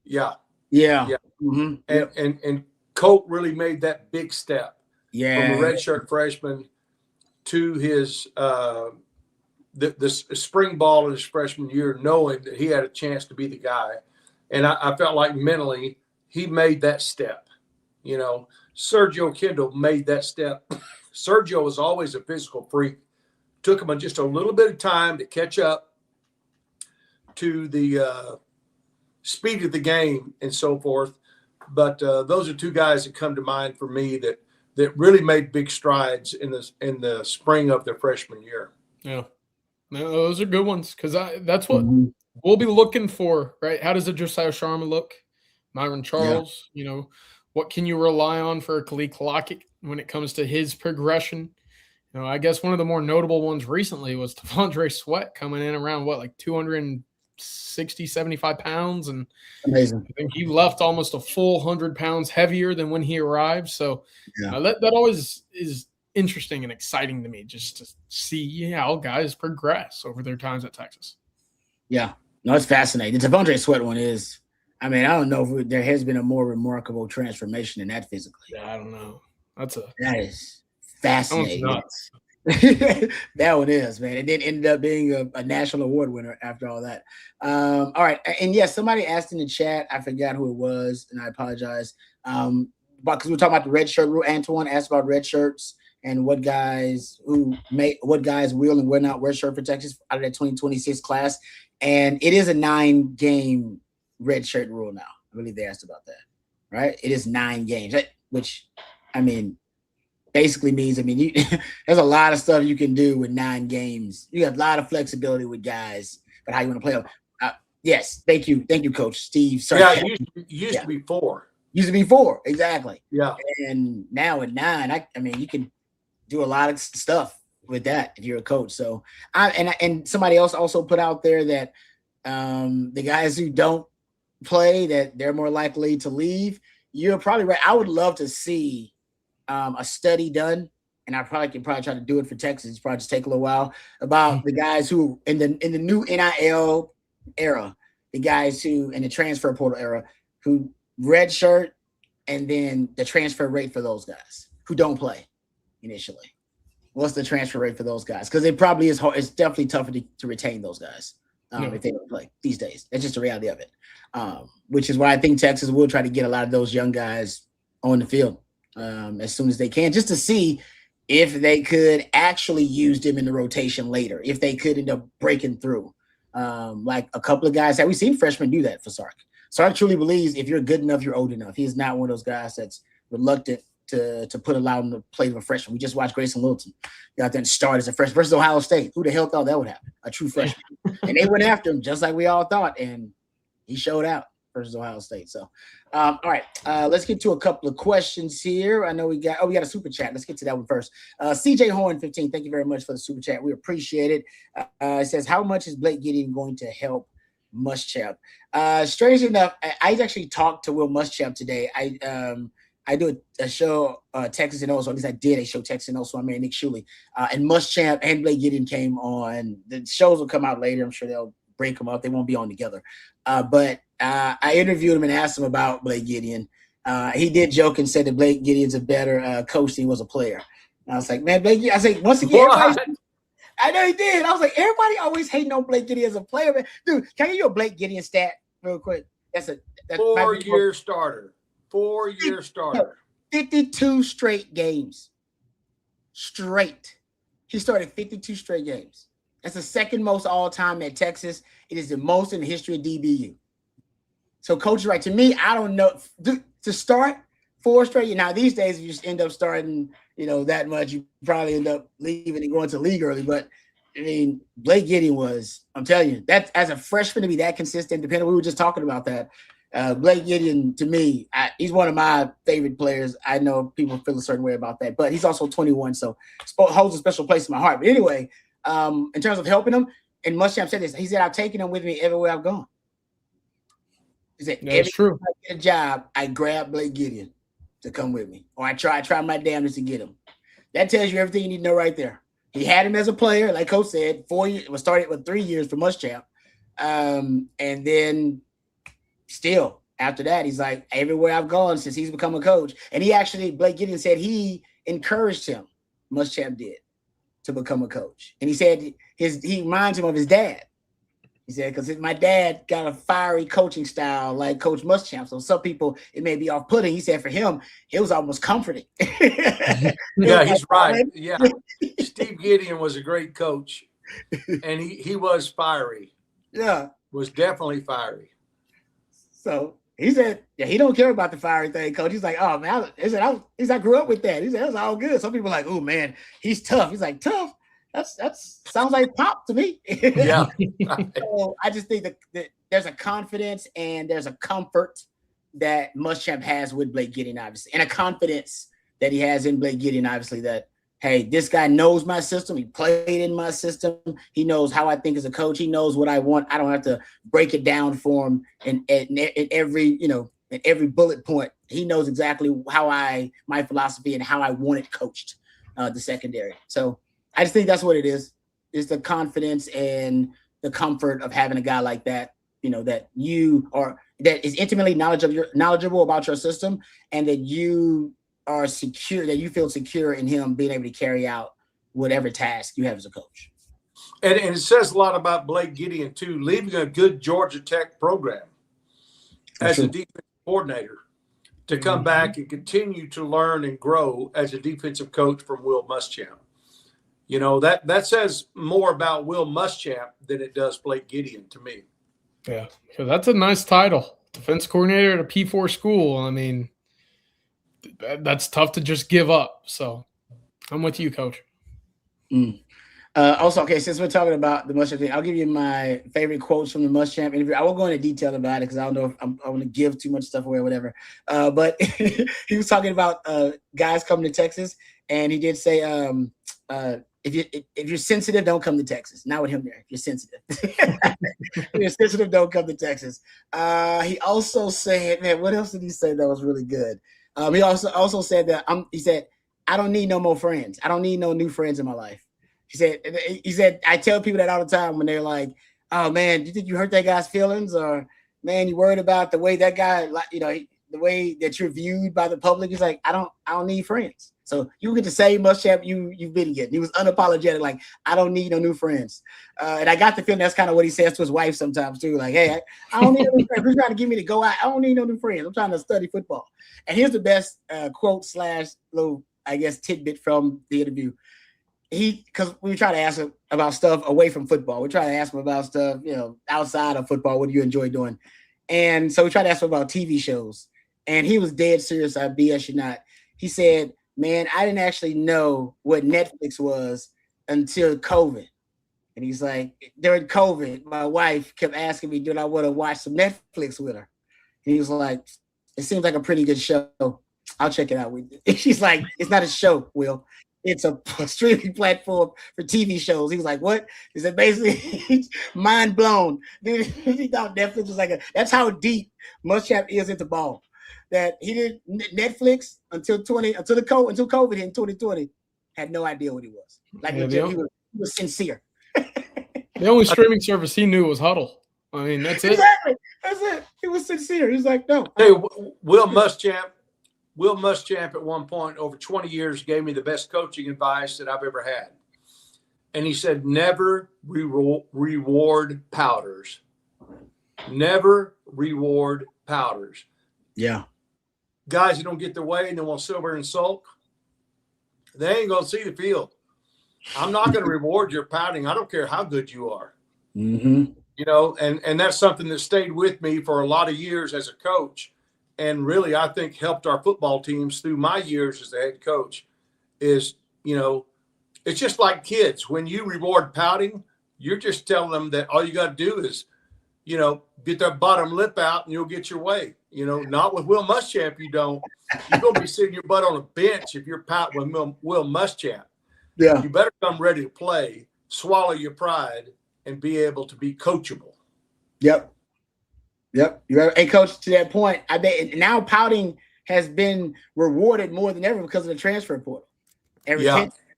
Yeah. Yeah. Mm-hmm. And Colt really made that big step from a redshirt freshman to his the spring ball in his freshman year, knowing that he had a chance to be the guy. And I felt like mentally he made that step. Sergio Kendall made that step. Sergio was always a physical freak. Took him just a little bit of time to catch up to the speed of the game and so forth. But those are two guys that come to mind for me that really made big strides in the spring of their freshman year. Yeah, no, those are good ones because that's what we'll be looking for, right? How does a Josiah Sharma look? Myron Charles, what can you rely on for Khalid Lockett when it comes to his progression? I guess one of the more notable ones recently was T'Vondre Sweat coming in around 260, 75 pounds. And amazing. I think he left almost a full 100 pounds heavier than when he arrived. So that always is interesting and exciting to me just to see how guys progress over their times at Texas. Yeah. No, it's fascinating. The T'Vondre Sweat one is, I don't know if there has been a more remarkable transformation than that physically. Yeah, I don't know. That is fascinating. That one is, man. It did end up being a national award winner after all that. All right. And yes, somebody asked in the chat, I forgot who it was, and I apologize. Because we were talking about the red shirt rule. Antoine asked about red shirts and what guys will and will not wear shirt for Texas out of that 2026 class. And it is a 9-game red shirt rule now. I believe they asked about that, right? It is 9 games, which, basically means, there's a lot of stuff you can do with 9 games. You have a lot of flexibility with guys, but how you want to play them. Yes, thank you, Coach Steve. Sorry. Yeah, it used to be 4. Used to be 4, exactly. Yeah, and now at 9, you can do a lot of stuff with that if you're a coach. So, and somebody else also put out there that the guys who don't play, that they're more likely to leave. You're probably right. I would love to see a study done, and I can try to do it for Texas. It's probably just take a little while, about the guys who in the new NIL era, the guys who in the transfer portal era, who redshirt, and then the transfer rate for those guys who don't play initially. What's the transfer rate for those guys? Because it probably is hard. It's definitely tougher to retain those guys if they don't play these days. That's just the reality of it. Which is why I think Texas will try to get a lot of those young guys on the field as soon as they can, just to see if they could actually use them in the rotation later, if they could end up breaking through. Like a couple of guys that we've seen freshmen do that for Sark. Sark truly believes if you're good enough, you're old enough. He's not one of those guys that's reluctant to allow him to play with a freshman. We just watched Grayson Littleton go out there and start as a freshman versus Ohio State. Who the hell thought that would happen? A true freshman. And they went after him just like we all thought, and he showed out versus Ohio State. So, all right, let's get to a couple of questions here. I know we got a super chat. Let's get to that one first. CJ Horn 15, thank you very much for the super chat. We appreciate it. It says, how much is Blake Gideon going to help Muschamp? Strangely enough, I actually talked to Will Muschamp today. I do a show, Texas and also, at least I did a show, Texas and also, I married Nick Shuley. And Muschamp and Blake Gideon came on. The shows will come out later. I'm sure they'll break them up. They won't be on together. But I interviewed him and asked him about Blake Gideon. He did joke and said that Blake Gideon's a better coach than he was a player. And I was like, man, Blake, I said, once again, I know he did. I was like, everybody always hating on Blake Gideon as a player. Man. Dude, can I give you a Blake Gideon stat real quick? That's 4-year starter. 4-year starter. 52 straight games. Straight. He started 52 straight games. That's the second most all time at Texas. It is the most in the history of DBU. So coach is right. To me, I don't know. To start 4 straight. Now, these days, if you just end up starting, that much, you probably end up leaving and going to the league early. But I mean, Blake Gideon was, I'm telling you, that as a freshman to be that consistent, depending, we were just talking about that. Blake Gideon, to me, he's one of my favorite players. I know people feel a certain way about that, but he's also 21, so holds a special place in my heart. But anyway, in terms of helping him, and Muschamp said this, he said, I've taken him with me everywhere I've gone. He said, That's true. time I get a job, I grab Blake Gideon to come with me, or I try my damnedest to get him. That tells you everything you need to know right there. He had him as a player, like Coach said, 4 years. Was started with 3 years for Muschamp, and then still after that, he's like, everywhere I've gone since he's become a coach. And he actually, Blake Gideon said he encouraged him, Muschamp did, to become a coach. And he said he reminds him of his dad. He said, because my dad got a fiery coaching style like Coach Muschamp. So some people, it may be off-putting. He said for him, it was almost comforting. Yeah, he's right. Yeah. Steve Gideon was a great coach, and he was fiery. Yeah. Was definitely fiery. So he said, yeah, he don't care about the fiery thing, Coach. He's like, oh, man, I grew up with that. He said, that's all good. Some people are like, oh, man, he's tough. He's like, tough? That's sounds like Pop to me. Yeah. So I just think that there's a confidence and there's a comfort that Muschamp has with Blake Gideon, obviously, and a confidence that he has in Blake Gideon, obviously, that, hey, this guy knows my system. He played in my system. He knows how I think as a coach. He knows what I want. I don't have to break it down for him in every bullet point. He knows exactly how my philosophy and how I want it coached, the secondary. So I just think that's what it is. It's the confidence and the comfort of having a guy like that, that is intimately knowledgeable about your system, and that you are secure, that you feel secure in him being able to carry out whatever task you have as a coach. And it says a lot about Blake Gideon too, leaving a good Georgia Tech program as a defensive coordinator to come back and continue to learn and grow as a defensive coach from Will Muschamp. That says more about Will Muschamp than it does Blake Gideon to me. Yeah, so that's a nice title, defense coordinator at a P4 school. I mean, that's tough to just give up. So I'm with you, Coach. Also, okay, since we're talking about the Muschamp thing, I'll give you my favorite quotes from the Muschamp interview. I won't go into detail about it because I don't know if I want to give too much stuff away or whatever. But he was talking about guys coming to Texas, and he did say, if you're sensitive, don't come to Texas. Not with him there. If you're sensitive. If you're sensitive, don't come to Texas. He also said, man, what else did he say that was really good? He also said that he said, I don't need no more friends. I don't need no new friends in my life. He said, I tell people that all the time when they're like, oh man, do you think you hurt that guy's feelings? Or man, you worried about the way that guy, the way that you're viewed by the public? He's like, I don't need friends. So you get the same Muschamp you've been getting. He was unapologetic, like, I don't need no new friends. And I got the feeling that's kind of what he says to his wife sometimes too. Like, hey, I don't need no new friends. Who's trying to get me to go out? I don't need no new friends. I'm trying to study football. And here's the best quote / little, I guess, tidbit from the interview. Because we try to ask him about stuff away from football. We try to ask him about stuff, outside of football. What do you enjoy doing? And so we tried to ask him about TV shows. And he was dead serious. I BS you not. He said, man, I didn't actually know what Netflix was until COVID. And he's like, during COVID, my wife kept asking me, did I want to watch some Netflix with her? And he was like, it seems like a pretty good show. I'll check it out with you. She's like, it's not a show, Will. It's a streaming platform for TV shows. He was like, what? He said, basically, mind blown. Dude, he thought Netflix was that's how deep Muschamp is into ball. That he did Netflix until COVID in 2020, had no idea what he was. Like, he was sincere. The only streaming service he knew was Huddle. I mean, that's it. Exactly. That's it. He was sincere. He was like, no. Hey, Will Muschamp at one point over 20 years gave me the best coaching advice that I've ever had. And he said, never reward powders. Never reward powders. Yeah. Guys who don't get their way and they want silver and sulk, they ain't going to see the field. I'm not going to reward your pouting. I don't care how good you are. Mm-hmm. And that's something that stayed with me for a lot of years as a coach. And really, I think helped our football teams through my years as the head coach is, it's just like kids. When you reward pouting, you're just telling them that all you got to do is, get their bottom lip out and you'll get your way. Not with Will Muschamp, you don't. You're going to be sitting your butt on a bench if you're pouting with Will Muschamp. Yeah. You better come ready to play, swallow your pride, and be able to be coachable. Yep. Hey, Coach, to that point, I bet now pouting has been rewarded more than ever because of the transfer portal.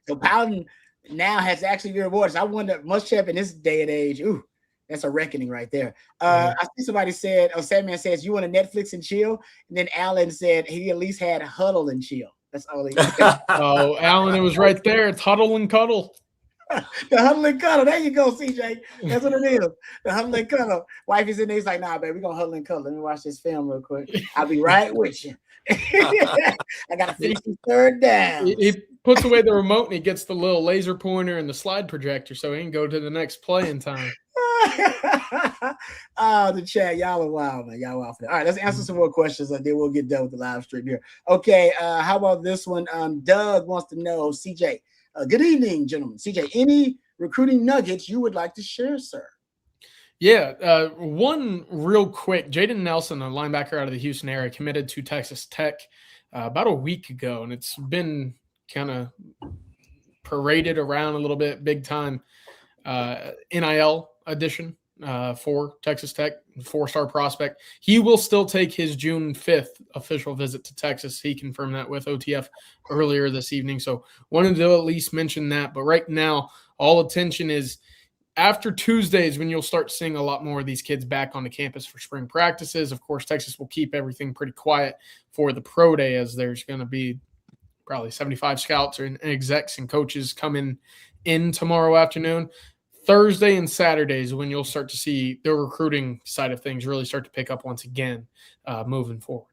So pouting now has actually been rewarded. So I wonder, Muschamp in this day and age, ooh, that's a reckoning right there. I see somebody said, Sandman says, you want to Netflix and chill? And then Alan said he at least had huddle and chill. That's all he Oh, Alan, it was right there. It's huddle and cuddle. The huddle and cuddle. There you go, CJ. That's what it is. The huddle and cuddle. Wife is in there. He's like, nah, baby, we're going to huddle and cuddle. Let me watch this film real quick. I'll be right with you. I got to finish the third down. He puts away the remote and he gets the little laser pointer and the slide projector so he can go to the next play in time. Oh, the chat. Y'all are wild, man. Y'all wild for that. All right, let's answer some more questions and then we'll get done with the live stream here. Okay, how about this one? Doug wants to know, CJ, good evening, gentlemen. CJ, any recruiting nuggets you would like to share, sir? Yeah, one real quick. Jaden Nelson, a linebacker out of the Houston area, committed to Texas Tech about a week ago, and it's been kind of paraded around a little bit, big time NIL addition for Texas Tech, 4-star prospect. He will still take his June 5th official visit to Texas. He confirmed that with OTF earlier this evening. So wanted to at least mention that. But right now, all attention is after Tuesdays when you'll start seeing a lot more of these kids back on the campus for spring practices. Of course, Texas will keep everything pretty quiet for the pro day as there's going to be probably 75 scouts and execs and coaches coming in tomorrow afternoon. Thursday and Saturdays when you'll start to see the recruiting side of things really start to pick up once again moving forward.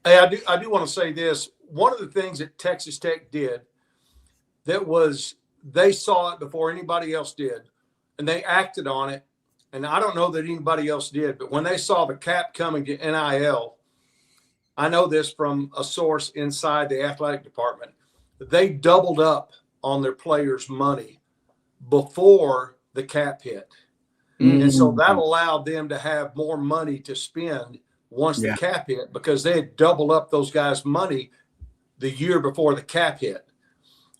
Hey, I do want to say this. One of the things that Texas Tech did that was they saw it before anybody else did, and they acted on it. And I don't know that anybody else did, but when they saw the cap coming to NIL, I know this from a source inside the athletic department, they doubled up on their players' money before the cap hit. And so that allowed them to have more money to spend once the cap hit because they had doubled up those guys' money the year before the cap hit.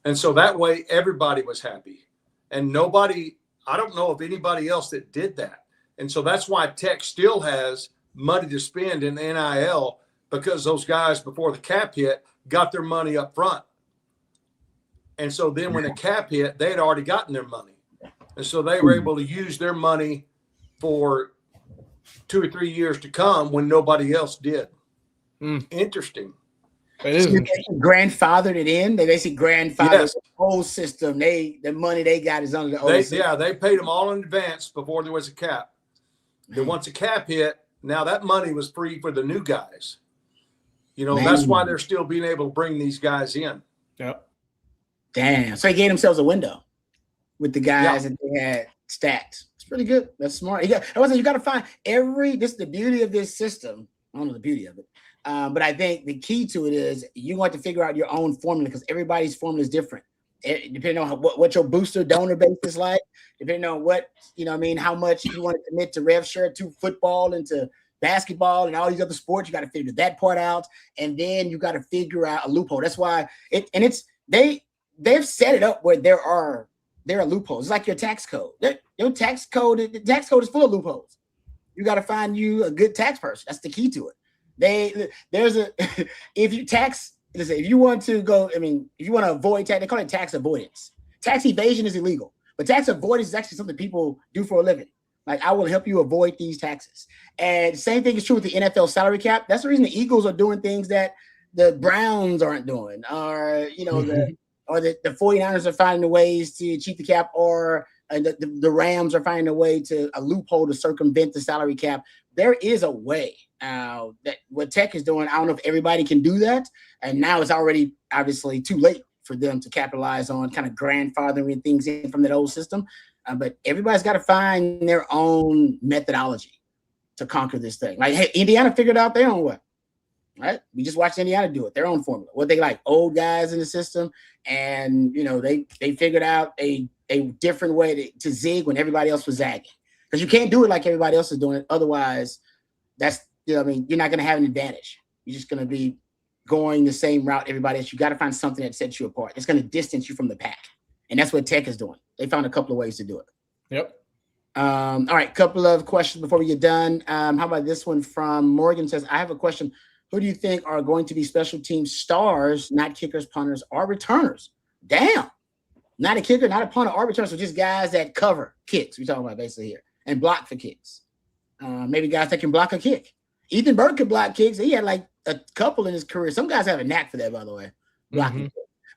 And so that way everybody was happy. And I don't know of anybody else that did that. And so that's why Tech still has money to spend in NIL because those guys before the cap hit got their money up front. And so then when the cap hit, they had already gotten their money. And so they were able to use their money for 2 or 3 years to come when nobody else did. Interesting. It is. So they grandfathered it in. They basically grandfathered the whole system. The money they got is under the old system. Yeah, they paid them all in advance before there was a cap. Then once a cap hit, now that money was free for the new guys. That's why they're still being able to bring these guys in. Yep. Damn. So they gave themselves a window with the guys that they had stacked. It's pretty good. That's smart. You got to find this is the beauty of this system. I don't know the beauty of it. But I think the key to it is you want to figure out your own formula because everybody's formula is different. Depending on what your booster donor base is like, depending on how much you want to commit to redshirt, to football and to basketball and all these other sports, you got to figure that part out. And then you got to figure out a loophole. That's why they've set it up where there are loopholes. It's like your tax code. The tax code is full of loopholes. You got to find you a good tax person. That's the key to it. If you want to avoid tax, they call it tax avoidance. Tax evasion is illegal, but tax avoidance is actually something people do for a living. Like, I will help you avoid these taxes. And same thing is true with the NFL salary cap. That's the reason the Eagles are doing things that the Browns aren't doing, or the 49ers are finding ways to cheat the cap, or the Rams are finding a way to a loophole to circumvent the salary cap. There is a way that what Tech is doing. I don't know if everybody can do that. And now it's already obviously too late for them to capitalize on kind of grandfathering things in from that old system. But everybody's got to find their own methodology to conquer this thing. Like, hey, Indiana figured out their own way. right? We just watched Indiana do it, their own formula. What they like, old guys in the system, and they figured out a different way to zig when everybody else was zagging. Because you can't do it like everybody else is doing it. Otherwise, that's you're not going to have an advantage. You're just going to be going the same route everybody else. You got to find something that sets you apart. It's going to distance you from the pack, and that's what Tech is doing. They found a couple of ways to do it. Yep. All right, couple of questions before we get done. How about this one from Morgan? Says, I have a question. Who do you think are going to be special team stars, not kickers, punters, or returners? Damn. Not a kicker, not a punter, or returner. So just guys that cover kicks. We're talking about basically here. And block for kicks. Maybe guys that can block a kick. Ethan Burke could block kicks. He had like a couple in his career. Some guys have a knack for that, by the way. Blocking.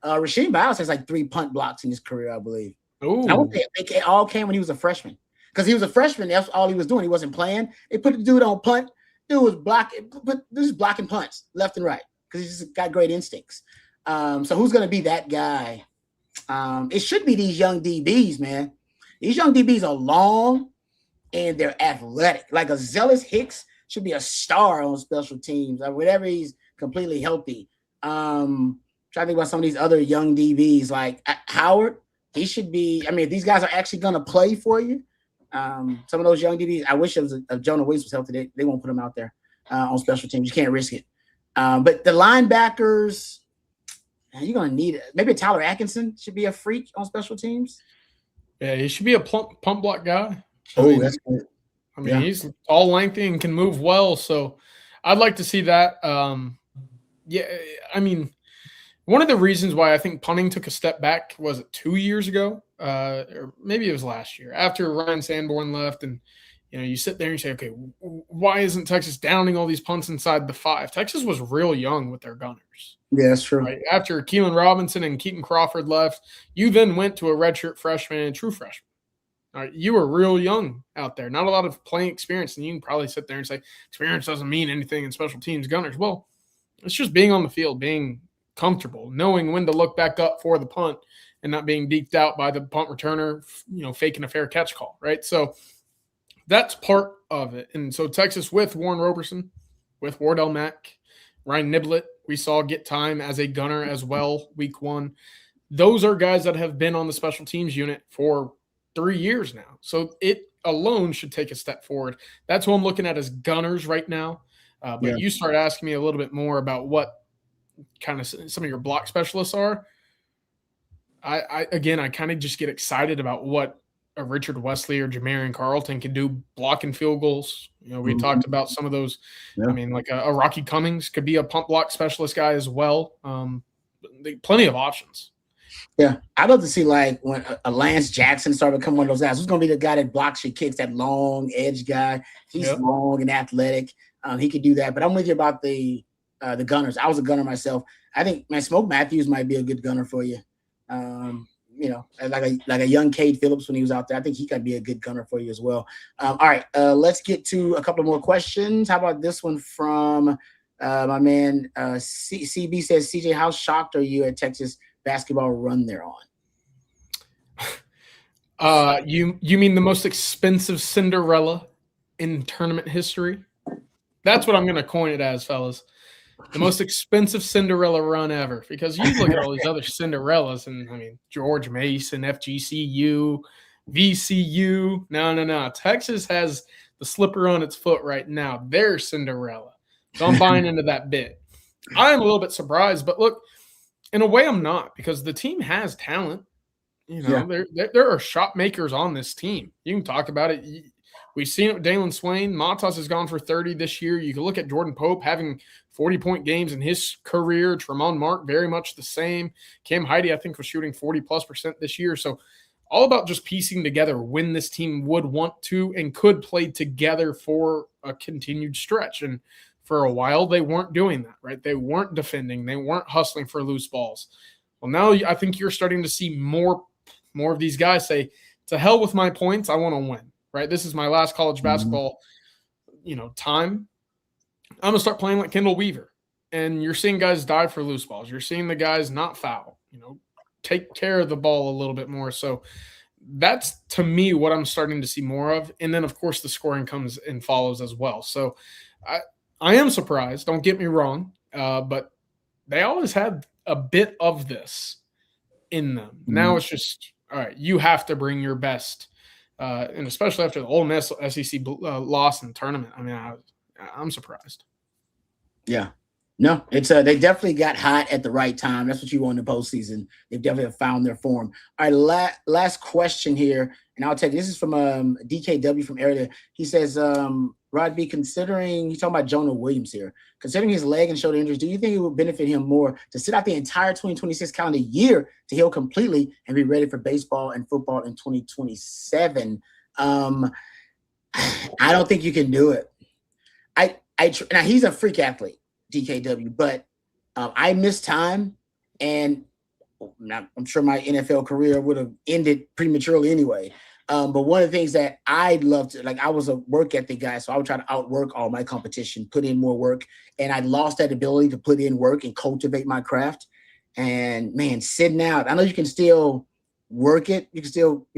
Rasheem Biles has like 3 punt blocks in his career, I believe. Ooh. They all came when he was a freshman. Because he was a freshman, that's all he was doing. He wasn't playing. They put the dude on punt. Dude was blocking punts left and right because he's just got great instincts. So who's going to be that guy? It should be these young DBs, man. These young DBs are long and they're athletic. Like a Zealous Hicks should be a star on special teams. Whenever he's completely healthy. Trying to think about some of these other young DBs like Howard. He should be. I mean, if these guys are actually going to play for you. Some of those young DBs, I wish if Jonah Williams was healthy, they won't put him out there on special teams. You can't risk it. But the linebackers, you're going to need it. Maybe Tyler Atkinson should be a freak on special teams. Yeah, he should be a pump block guy. That's good. I mean, he's all lengthy and can move well. So I'd like to see that. I mean, one of the reasons why I think punting took a step back was it 2 years ago, or maybe it was last year after Ryan Sanborn left, and you sit there and you say, okay, why isn't Texas downing all these punts inside the 5? Texas was real young with their gunners. Yeah, that's true. Right? After Keelan Robinson and Keaton Crawford left, you then went to a redshirt freshman and true freshman. All right, you were real young out there, not a lot of playing experience, and you can probably sit there and say experience doesn't mean anything in special teams gunners. Well, it's just being on the field, being comfortable, knowing when to look back up for the punt and not being deked out by the punt returner, faking a fair catch call, right? So that's part of it. And so Texas with Warren Roberson, with Wardell Mack, Ryan Niblett, we saw get time as a gunner as well week 1. Those are guys that have been on the special teams unit for 3 years now. So it alone should take a step forward. That's what I'm looking at as gunners right now. But you start asking me a little bit more about what kind of some of your block specialists are. I kind of just get excited about what a Richard Wesley or Jamarian Carlton can do blocking field goals. We talked about some of those. Yeah. I mean, like a Rocky Cummings could be a pump block specialist guy as well. Plenty of options. Yeah, I'd love to see like when a Lance Jackson started becoming one of those guys. Who's going to be the guy that blocks your kicks? That long edge guy. He's long and athletic. He could do that. But I'm with you about the gunners. I was a gunner myself. I think Smoke Matthews might be a good gunner for you. Like a young Cade Phillips when he was out there. I think he could be a good gunner for you as well. All right, let's get to a couple more questions. How about this one from my man CB says, CJ, how shocked are you at Texas basketball run they're on? You mean the most expensive Cinderella in tournament history? That's what I'm going to coin it as, fellas. The most expensive Cinderella run ever. Because you look at all these other Cinderellas, and I mean George Mason, FGCU, VCU. No. Texas has the slipper on its foot right now. They're Cinderella. So I'm buying into that bit. I'm a little bit surprised, but look, in a way I'm not, because the team has talent. There are shot makers on this team. You can talk about it. We've seen it with Dalen Swain. Matas has gone for 30 this year. You can look at Jordan Pope having 40-point games in his career. Tremont Mark, very much the same. Cam Heide, I think, was shooting 40+% this year. So all about just piecing together when this team would want to and could play together for a continued stretch. And for a while, they weren't doing that, right? They weren't defending. They weren't hustling for loose balls. Well, now I think you're starting to see more of these guys say, to hell with my points, I want to win. Right, this is my last college basketball, time. I'm gonna start playing like Kendall Weaver, and you're seeing guys dive for loose balls. You're seeing the guys not foul. Take care of the ball a little bit more. So that's to me what I'm starting to see more of. And then of course the scoring comes and follows as well. So I am surprised. Don't get me wrong, but they always had a bit of this in them. Mm-hmm. Now it's just all right. You have to bring your best, and especially after the Ole Miss SEC loss in the tournament. I mean, I'm surprised. Yeah. No, it's they definitely got hot at the right time. That's what you want in the postseason. They definitely have found their form. All right, last question here, and I'll take this is from DKW from area. He says, Rod B, considering he's talking about Jonah Williams here, considering his leg and shoulder injuries, do you think it would benefit him more to sit out the entire 2026 calendar year to heal completely and be ready for baseball and football in 2027? I don't think you can do it. Now he's a freak athlete. DKW, but I missed time, and I'm sure my NFL career would have ended prematurely anyway. But one of the things that I'd love to, like, I was a work ethic guy, so I would try to outwork all my competition, put in more work, and I lost that ability to put in work and cultivate my craft. And man, sitting out, I know you can still work it, you can still,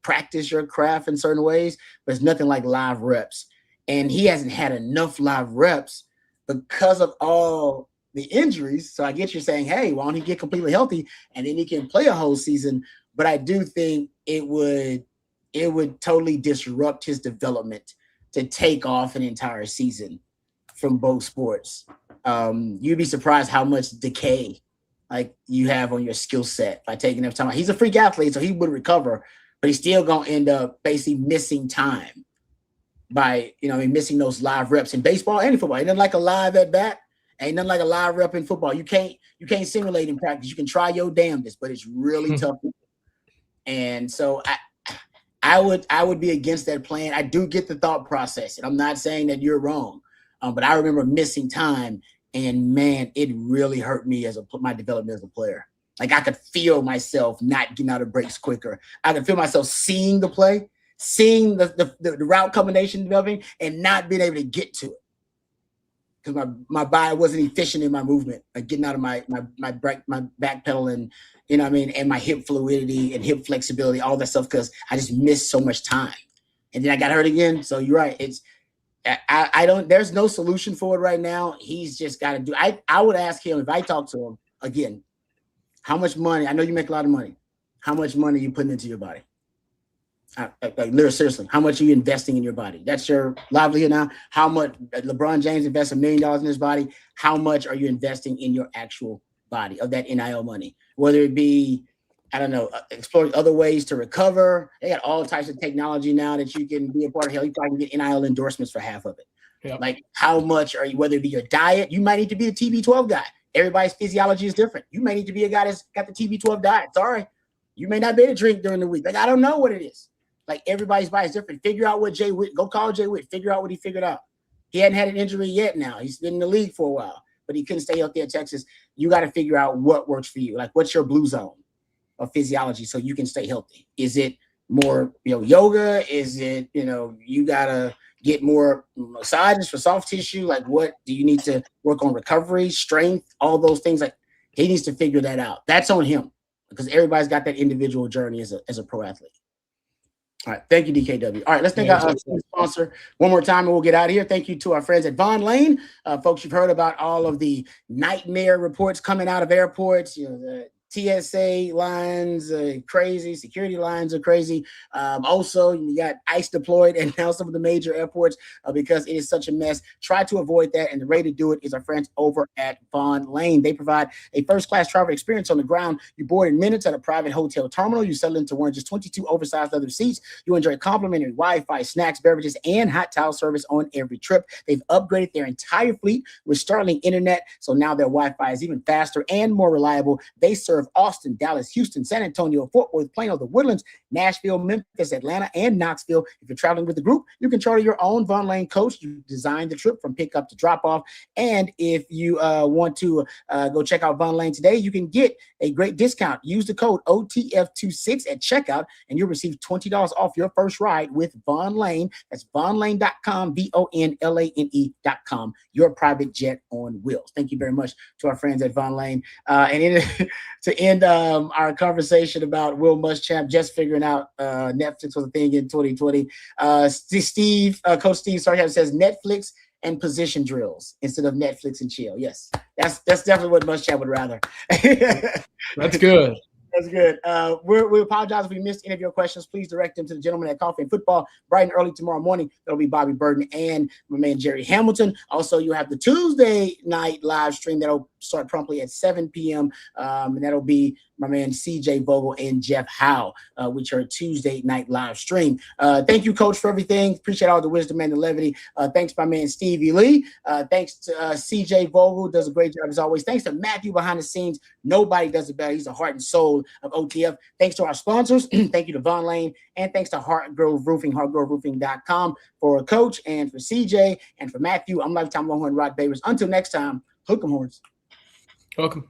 practice your craft in certain ways, but it's nothing like live reps. And he hasn't had enough live reps because of all the injuries. So I get you saying, hey, why don't he get completely healthy and then he can play a whole season? But I do think it would totally disrupt his development to take off an entire season from both sports. You'd be surprised how much decay like you have on your skill set by taking enough time. He's a freak athlete, so he would recover, but he's still going to end up basically missing time by, missing those live reps in baseball and in football. Ain't nothing like a live at bat. Ain't nothing like a live rep in football. You can't simulate in practice. You can try your damnedest, but it's really tough. And so I would be against that plan. I do get the thought process, and I'm not saying that you're wrong. But I remember missing time, and man, it really hurt me my development as a player. Like I could feel myself not getting out of breaks quicker. I could feel myself seeing the play, seeing the route combination developing and not being able to get to it because my body wasn't efficient in my movement, like getting out of my back pedal and and my hip fluidity and hip flexibility, all that stuff, because I just missed so much time. And then I got hurt again. So you're right. There's no solution for it right now. He's just got to do. I would ask him, if I talk to him again, how much money, I know you make a lot of money, how much money are you putting into your body? Like literally, seriously, how much are you investing in your body? That's your livelihood now. How much LeBron James invests $1 million in his body? How much are you investing in your actual body of that NIL money? Whether it be, I don't know, exploring other ways to recover. They got all types of technology now that you can be a part of. Hell, you probably can get NIL endorsements for half of it. Yep. Like how much are you, whether it be your diet, you might need to be a TB12 guy. Everybody's physiology is different. You may need to be a guy that's got the TB12 diet. Sorry. You may not be able to drink during the week. Like, I don't know what it is. Like everybody's body is different. Figure out what Jay Witt, go call Jay Witt, figure out what he figured out. He hadn't had an injury yet now. He's been in the league for a while, but he couldn't stay out there at Texas. You got to figure out what works for you. Like what's your blue zone of physiology so you can stay healthy? Is it more, yoga? Is it, you got to get more massages for soft tissue? Like what do you need to work on? Recovery, strength, all those things. Like he needs to figure that out. That's on him because everybody's got that individual journey as a pro athlete. All right. Thank you, DKW. All right. Let's thank our sponsor one more time and we'll get out of here. Thank you to our friends at Vaughn Lane. Folks, you've heard about all of the nightmare reports coming out of airports. The TSA lines are crazy. Security lines are crazy. Also, you got ICE deployed and now some of the major airports because it is such a mess. Try to avoid that. And the way to do it is our friends over at Vaughn Lane. They provide a first-class travel experience on the ground. You board in minutes at a private hotel terminal. You settle into one of just 22 oversized leather seats. You enjoy complimentary Wi-Fi, snacks, beverages, and hot towel service on every trip. They've upgraded their entire fleet with Starlink internet. So now their Wi-Fi is even faster and more reliable. They serve Austin, Dallas, Houston, San Antonio, Fort Worth, Plano, the Woodlands, Nashville, Memphis, Atlanta, and Knoxville. If you're traveling with the group, you can charter your own Vaughn Lane coach. You design the trip from pickup to drop off. And if you want to go check out Vaughn Lane today, you can get a great discount. Use the code OTF26 at checkout, and you'll receive $20 off your first ride with Vaughn Lane. That's VaughnLane.com, VONLANE.com. Your private jet on wheels. Thank you very much to our friends at Vaughn Lane. To end our conversation about Will Muschamp just figuring out Netflix was a thing in 2020. Coach Steve Sarkisian says Netflix and position drills instead of Netflix and chill. Yes, that's definitely what Muschamp would rather. That's good. That's good. We apologize if we missed any of your questions. Please direct them to the gentleman at Coffee and Football bright and early tomorrow morning. That'll be Bobby Burton and my man Jerry Hamilton. Also, you have the Tuesday night live stream that'll start promptly at 7 p.m. And that'll be my man CJ Vogel and Jeff Howe, which are Tuesday night live stream. Thank you, Coach, for everything. Appreciate all the wisdom and the levity. Thanks, my man Stevie Lee. Thanks to CJ Vogel, does a great job as always. Thanks to Matthew behind the scenes. Nobody does it better. He's the heart and soul of OTF. Thanks to our sponsors. Thank you to Von Lane, and thanks to Heartgrove Roofing, heartgroveroofing.com for Coach and for CJ and for Matthew. I'm Lifetime Longhorn Rod Babers. Until next time, hook 'em horns. Welcome.